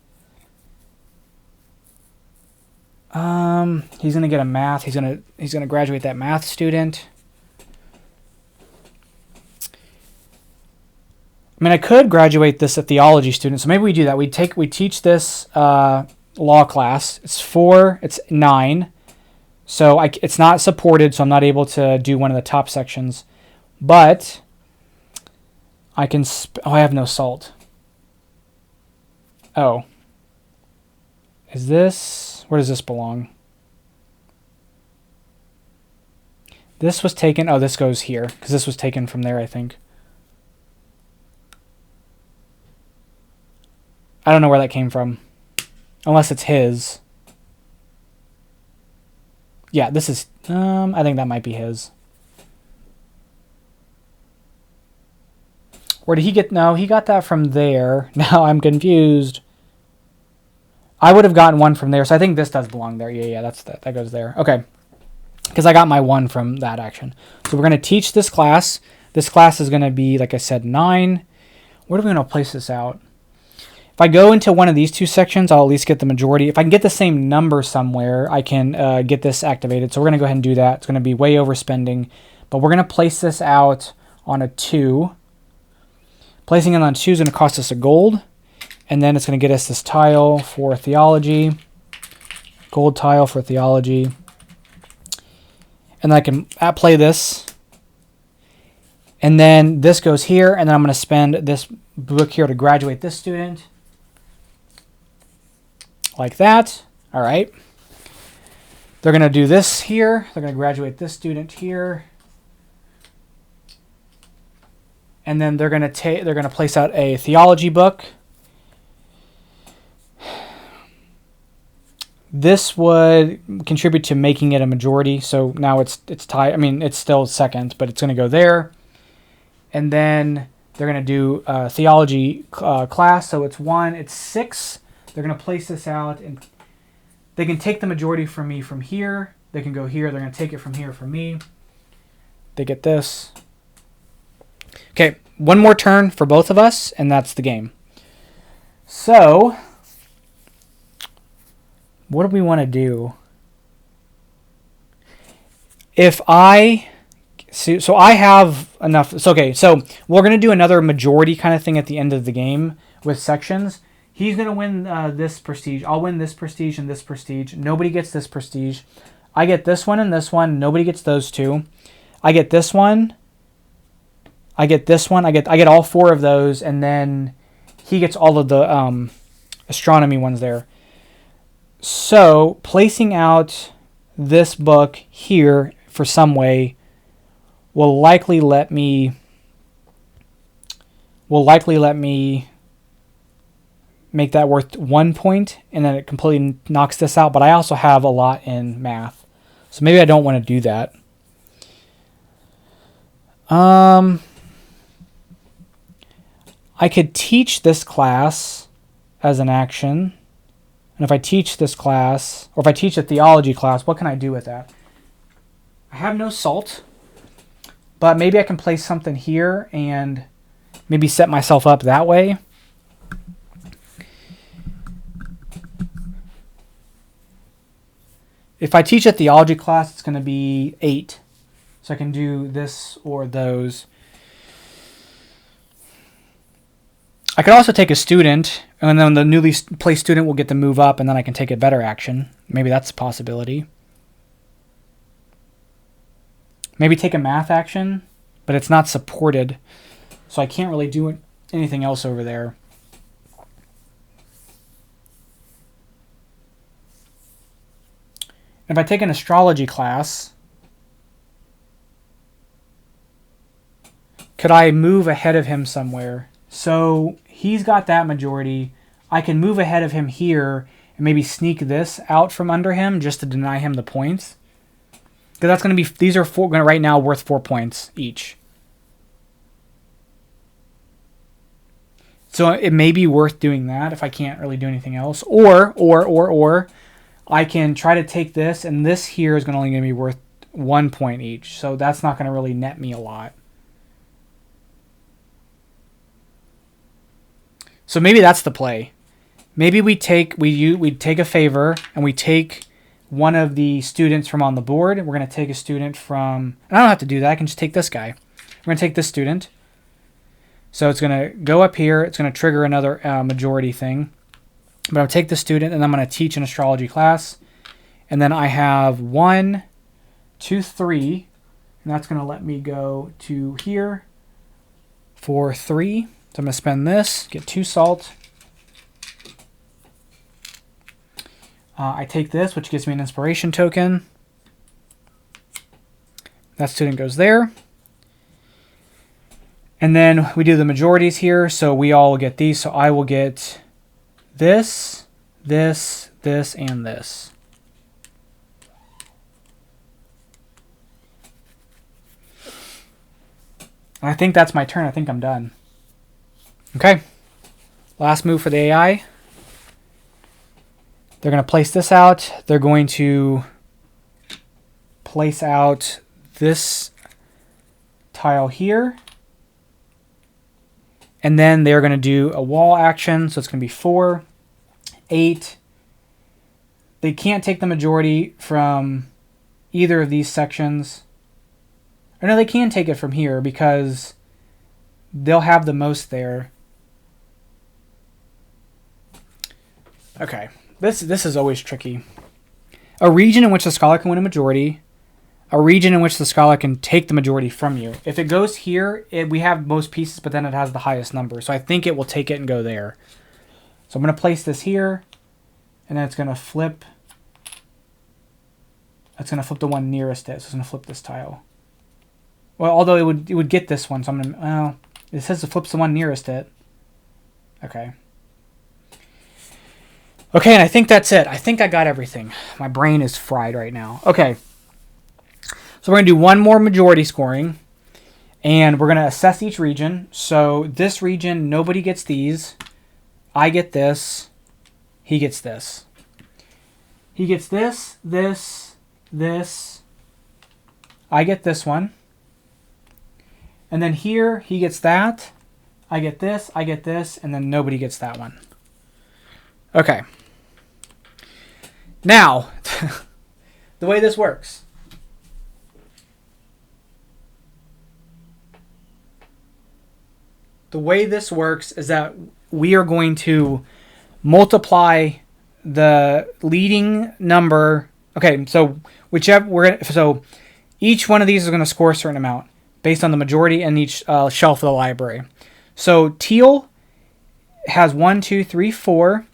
He's gonna get a math. He's gonna graduate that math student. I mean, I could graduate this a theology student, so maybe we do that. We teach this law class. It's 9, so it's not supported, so I'm not able to do one of the top sections. But I can. I have no salt. Oh, is this? Where does this belong? This was taken. Oh, this goes here because this was taken from there, I think. I don't know where that came from. Unless it's his. Yeah, this is... I think that might be his. Where did he get... No, he got that from there. Now I'm confused. I would have gotten one from there, so I think this does belong there. Yeah, that goes there. Okay. Because I got my 1 from that action. So we're going to teach this class. This class is going to be, like I said, 9. Where are we going to place this out? If I go into one of these 2 sections, I'll at least get the majority. If I can get the same number somewhere, I can get this activated. So we're going to go ahead and do that. It's going to be way overspending. But we're going to place this out on a 2. Placing it on 2 is going to cost us a gold. And then it's going to get us this tile for theology. Gold tile for theology. And then I can play this. And then this goes here. And then I'm going to spend this book here to graduate this student. Like that. All right. They're going to do this here. They're going to graduate this student here. And then they're going to place out a theology book. This would contribute to making it a majority. So now it's tied. I mean, it's still second, but it's going to go there. And then they're going to do a theology class. So it's 1. It's 6. They're going to place this out, and they can take the majority from me from here. They can go here. They're going to take it from here from me. They get this. Okay, one more turn for both of us, and that's the game. So, what do we want to do? If I... So I have enough... So, okay, so we're going to do another majority kind of thing at the end of the game with sections. He's going to win this prestige. I'll win this prestige and this prestige. Nobody gets this prestige. I get this one and this one. Nobody gets those 2. I get this one. I get this one. I get all 4 of those, and then he gets all of the astronomy ones there. So placing out this book here for some way will likely let me make that worth 1 point, and then it completely knocks this out. But I also have a lot in math, so maybe I don't want to do that. I could teach this class as an action, and if I teach this class, or if I teach a theology class, what can I do with that? I have no salt, but maybe I can place something here and maybe set myself up that way. If I teach a theology class, it's going to be 8. So I can do this or those. I could also take a student, and then the newly placed student will get to move up, and then I can take a better action. Maybe that's a possibility. Maybe take a math action, but it's not supported. So I can't really do anything else over there. If I take an astrology class, could I move ahead of him somewhere? So he's got that majority. I can move ahead of him here and maybe sneak this out from under him just to deny him the points. Because that's going to be, these are right now worth 4 points each. So it may be worth doing that if I can't really do anything else. Or I can try to take this, and this here is only going to be worth 1 point each. So that's not going to really net me a lot. So maybe that's the play. Maybe we take a favor and we take one of the students from on the board. We're going to take a student from, and I don't have to do that. I can just take this guy. We're going to take this student. So it's going to go up here. It's going to trigger another majority thing. But I'm going to take the student and I'm going to teach an astrology class. And then I have 1, 2, 3. And that's going to let me go to here for 3. So I'm going to spend this, get 2 salt. I take this, which gives me an inspiration token. That student goes there. And then we do the majorities here, so we all get these. So I will get this, this, this, and this. And I think that's my turn. I think I'm done. Okay. Last move for the AI. They're going to place this out. They're going to place out this tile here. And then they're going to do a wall action. So it's going to be 4, 8. They can't take the majority from either of these sections. Or no, they can take it from here because they'll have the most there. Okay. This is always tricky. A region in which the scholar can win a majority. A region in which the scholar can take the majority from you. If it goes here, we have most pieces, but then it has the highest number. So I think it will take it and go there. So I'm going to place this here. And then it's going to flip. It's going to flip the one nearest it. So it's going to flip this tile. Well, although it would get this one. So I'm going to... Well, it says it flips the one nearest it. Okay. Okay, and I think that's it. I think I got everything. My brain is fried right now. Okay. So we're going to do one more majority scoring. And we're going to assess each region. So this region, nobody gets these. I get this. He gets this. He gets this, this, this. I get this one. And then here, he gets that. I get this, and then nobody gets that one. Okay. Now, the way this works. The way this works is that we are going to multiply the leading number. Okay, so so each one of these is going to score a certain amount based on the majority in each shelf of the library. So teal has 1, 2, 3, 4.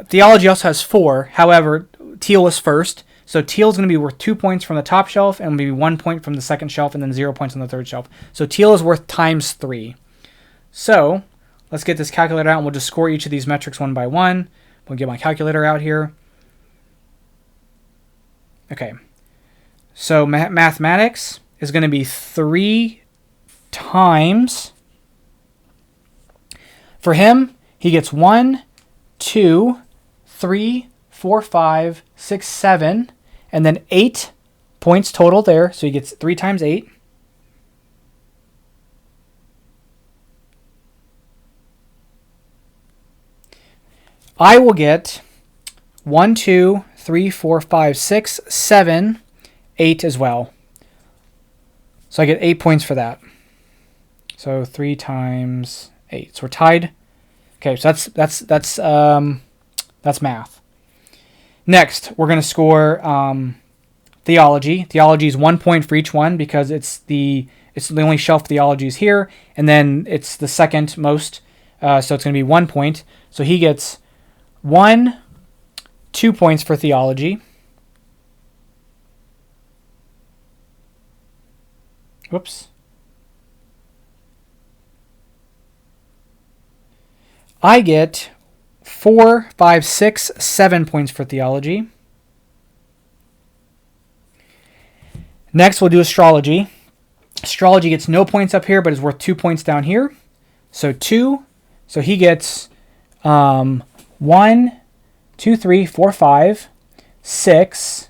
Theology also has 4. However, teal is first. So teal is going to be worth 2 points from the top shelf and maybe 1 point from the second shelf and then 0 points on the third shelf. So teal is worth times 3. So let's get this calculator out and we'll just score each of these metrics one by one. We'll get my calculator out here. Okay. So mathematics is going to be 3 times. For him, he gets 1, 2, 3, 4, 5, 6, 7, and then 8 points total there. So he gets 3 times 8. I will get 1, 2, 3, 4, 5, 6, 7, 8 as well. So I get 8 points for that. So 3 times 8. So we're tied. Okay, so that's math. Next, we're going to score theology. Theology is 1 point for each one because it's the only shelf theology is here, and then it's the second most, so it's going to be 1 point. So he gets 2 points for theology. Whoops. I get 4, 5, 6, 7 points for theology. Next, we'll do astrology. Astrology gets no points up here, but is worth 2 points down here. So 2. So he gets 1, 2, 3, 4, 5, 6,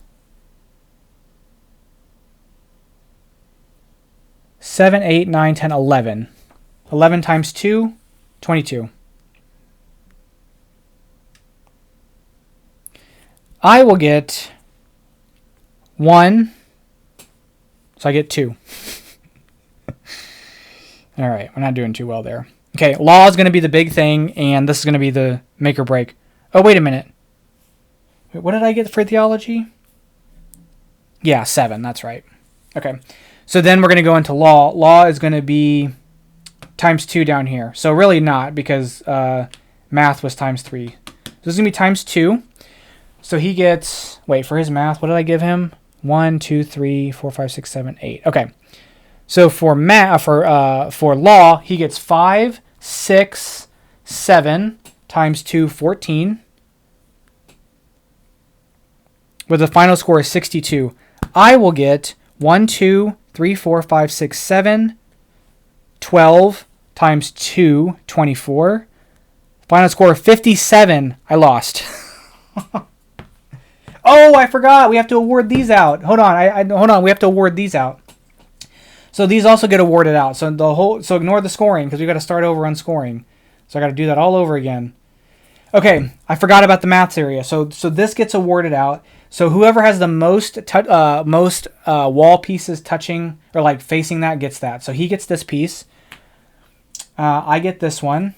7, 8, 9, 10, 11. 11 times 2, 22. I will get 1. So I get 2. All right, we're not doing too well there. Okay, law is going to be the big thing, and this is going to be the make or break. Oh, wait a minute. Wait, what did I get for theology? Yeah, 7, that's right. Okay, so then we're going to go into law. Law is going to be times 2 down here. So really not, because math was times 3. So this is going to be times 2. So he gets, wait, for his math, what did I give him? 1, 2, 3, 4, 5, 6, 7, 8. Okay. So for for law, he gets 5, 6, 7 times 2, 14. With the final score is 62. I will get 1, 2, 3, 4, 5, 6, 7, 12 times 2, 24. Final score 57. I lost. Oh, I forgot. We have to award these out. Hold on. Hold on. We have to award these out. So these also get awarded out. So ignore the scoring because we got to start over on scoring. So I got to do that all over again. Okay, I forgot about the maths area. So this gets awarded out. So whoever has the most wall pieces touching or like facing that gets that. So he gets this piece. I get this one.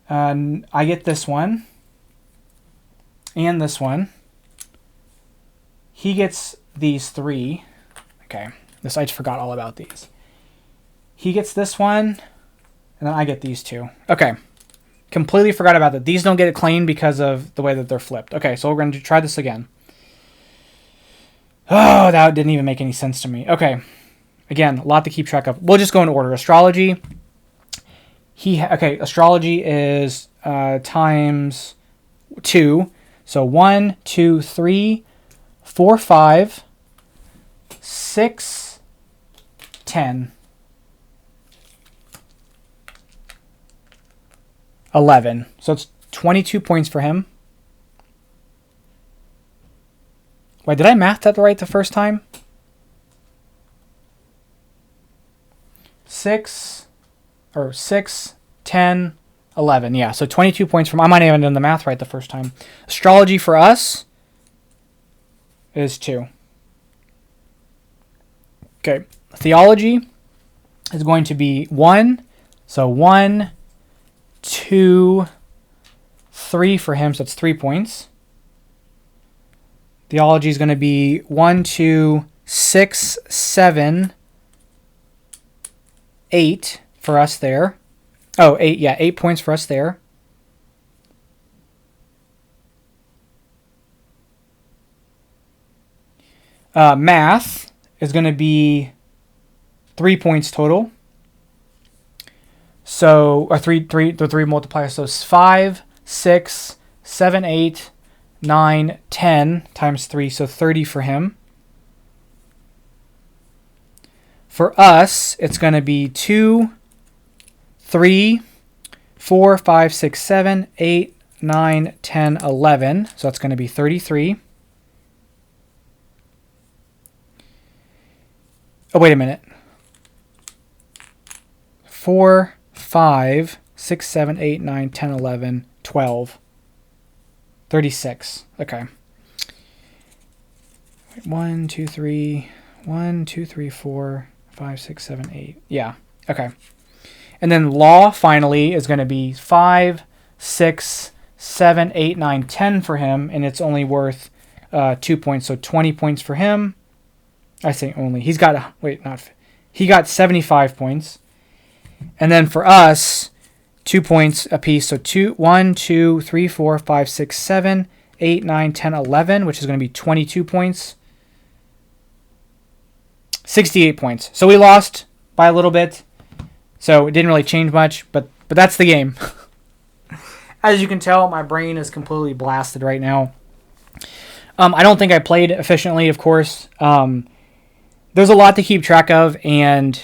I get this one. And this one. He gets these 3. Okay, I just forgot all about these. He gets this one, and then I get these 2. Okay, completely forgot about that. These don't get claimed because of the way that they're flipped. Okay, so we're going to try this again. Oh, that didn't even make any sense to me. Okay, again, a lot to keep track of. We'll just go in order. Astrology. Astrology is times 2. So 1, 2, 3, 4, 5, 6, 10, 11. So it's 22 points for him. Wait, did I math that right the first time? 6, 10, 11. Yeah, so 22 points from... I might have even done the math right the first time. Astrology for us is 2. Okay, theology is going to be 1. So 1, 2, 3 for him, so it's 3 points. Theology is going to be 1, 2, 6, 7, 8 for us there. Oh, 8, yeah, 8 points for us there. Math is going to be 3 points total. So, or the 3 multipliers. So, 5, 6, 7, 8, 9, 10 times 3. So, 30 for him. For us, it's going to be 2, 3, 4, 5, 6, 7, 8, 9, 10, 11. So, that's going to be 33. Oh, wait a minute. 4, 5, 6, 7, 8, 9, 10, 11, 12. 36. Okay. 1, 2, 3, 1, 2, 3, 4, 5, 6, 7, 8. Yeah. Okay. And then law finally is going to be 5, 6, 7, 8, 9, 10 for him, and it's only worth 2 points. So 20 points for him. I say only. He's got, he got 75 points. And then for us, 2 points apiece. So 1, 2, 3, 4, 5, 6, 7, 8, 9, 10, 11, which is going to be 22 points. 68 points. So we lost by a little bit. So it didn't really change much, but that's the game. As you can tell, my brain is completely blasted right now. I don't think I played efficiently, of course. There's a lot to keep track of, and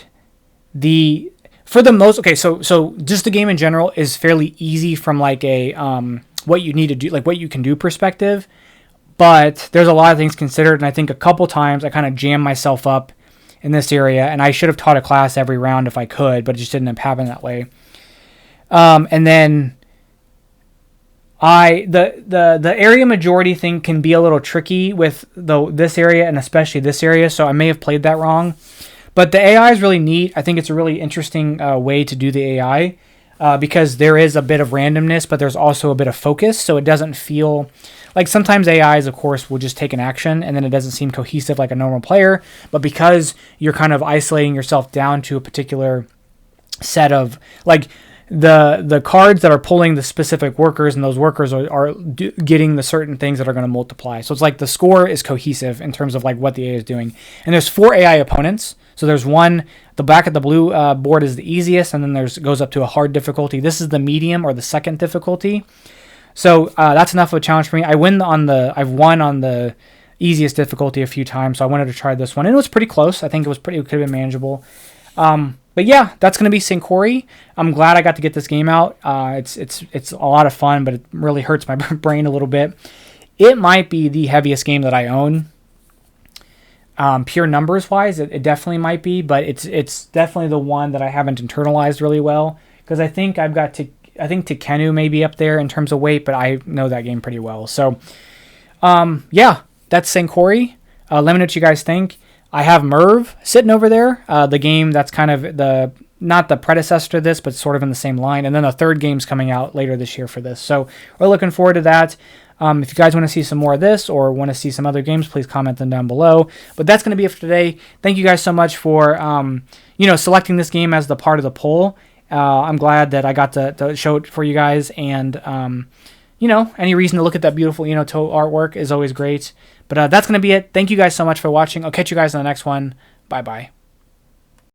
for the most, okay, so just the game in general is fairly easy from like a what you need to do, like what you can do perspective. But there's a lot of things considered, and I think a couple times I kind of jammed myself up in this area, and I should have taught a class every round if I could, but it just didn't end up happening that way. And then the area majority thing can be a little tricky with this area and especially this area, so I may have played that wrong. But the AI is really neat. I think it's a really interesting way to do the AI because there is a bit of randomness, but there's also a bit of focus, so it doesn't feel like sometimes AIs, of course, will just take an action and then it doesn't seem cohesive like a normal player. But because you're kind of isolating yourself down to a particular set of like the cards that are pulling the specific workers, and those workers are getting the certain things that are going to multiply. So it's like the score is cohesive in terms of like what the AI is doing. And there's 4 AI opponents. So there's one, the back of the blue board is the easiest, and then goes up to a hard difficulty. This is the medium or the second difficulty. So that's enough of a challenge for me. I've won on the easiest difficulty a few times, so I wanted to try this one. And it was pretty close. I think it could have been manageable. But yeah, that's going to be Sankore. I'm glad I got to get this game out. It's a lot of fun, but it really hurts my brain a little bit. It might be the heaviest game that I own. Pure numbers wise, it definitely might be, but it's definitely the one that I haven't internalized really well, because I think Tekenu may be up there in terms of weight, but I know that game pretty well. So yeah, that's Sankore. Let me know what you guys think. I have Merv sitting over there, the game that's kind of not the predecessor to this, but sort of in the same line. And then a third game's coming out later this year for this. So we're looking forward to that. If you guys want to see some more of this or want to see some other games, please comment them down below. But that's going to be it for today. Thank you guys so much for selecting this game as the part of the poll. I'm glad that I got to show it for you guys. And, any reason to look at that beautiful Toe artwork is always great. But that's going to be it. Thank you guys so much for watching. I'll catch you guys on the next one. Bye-bye.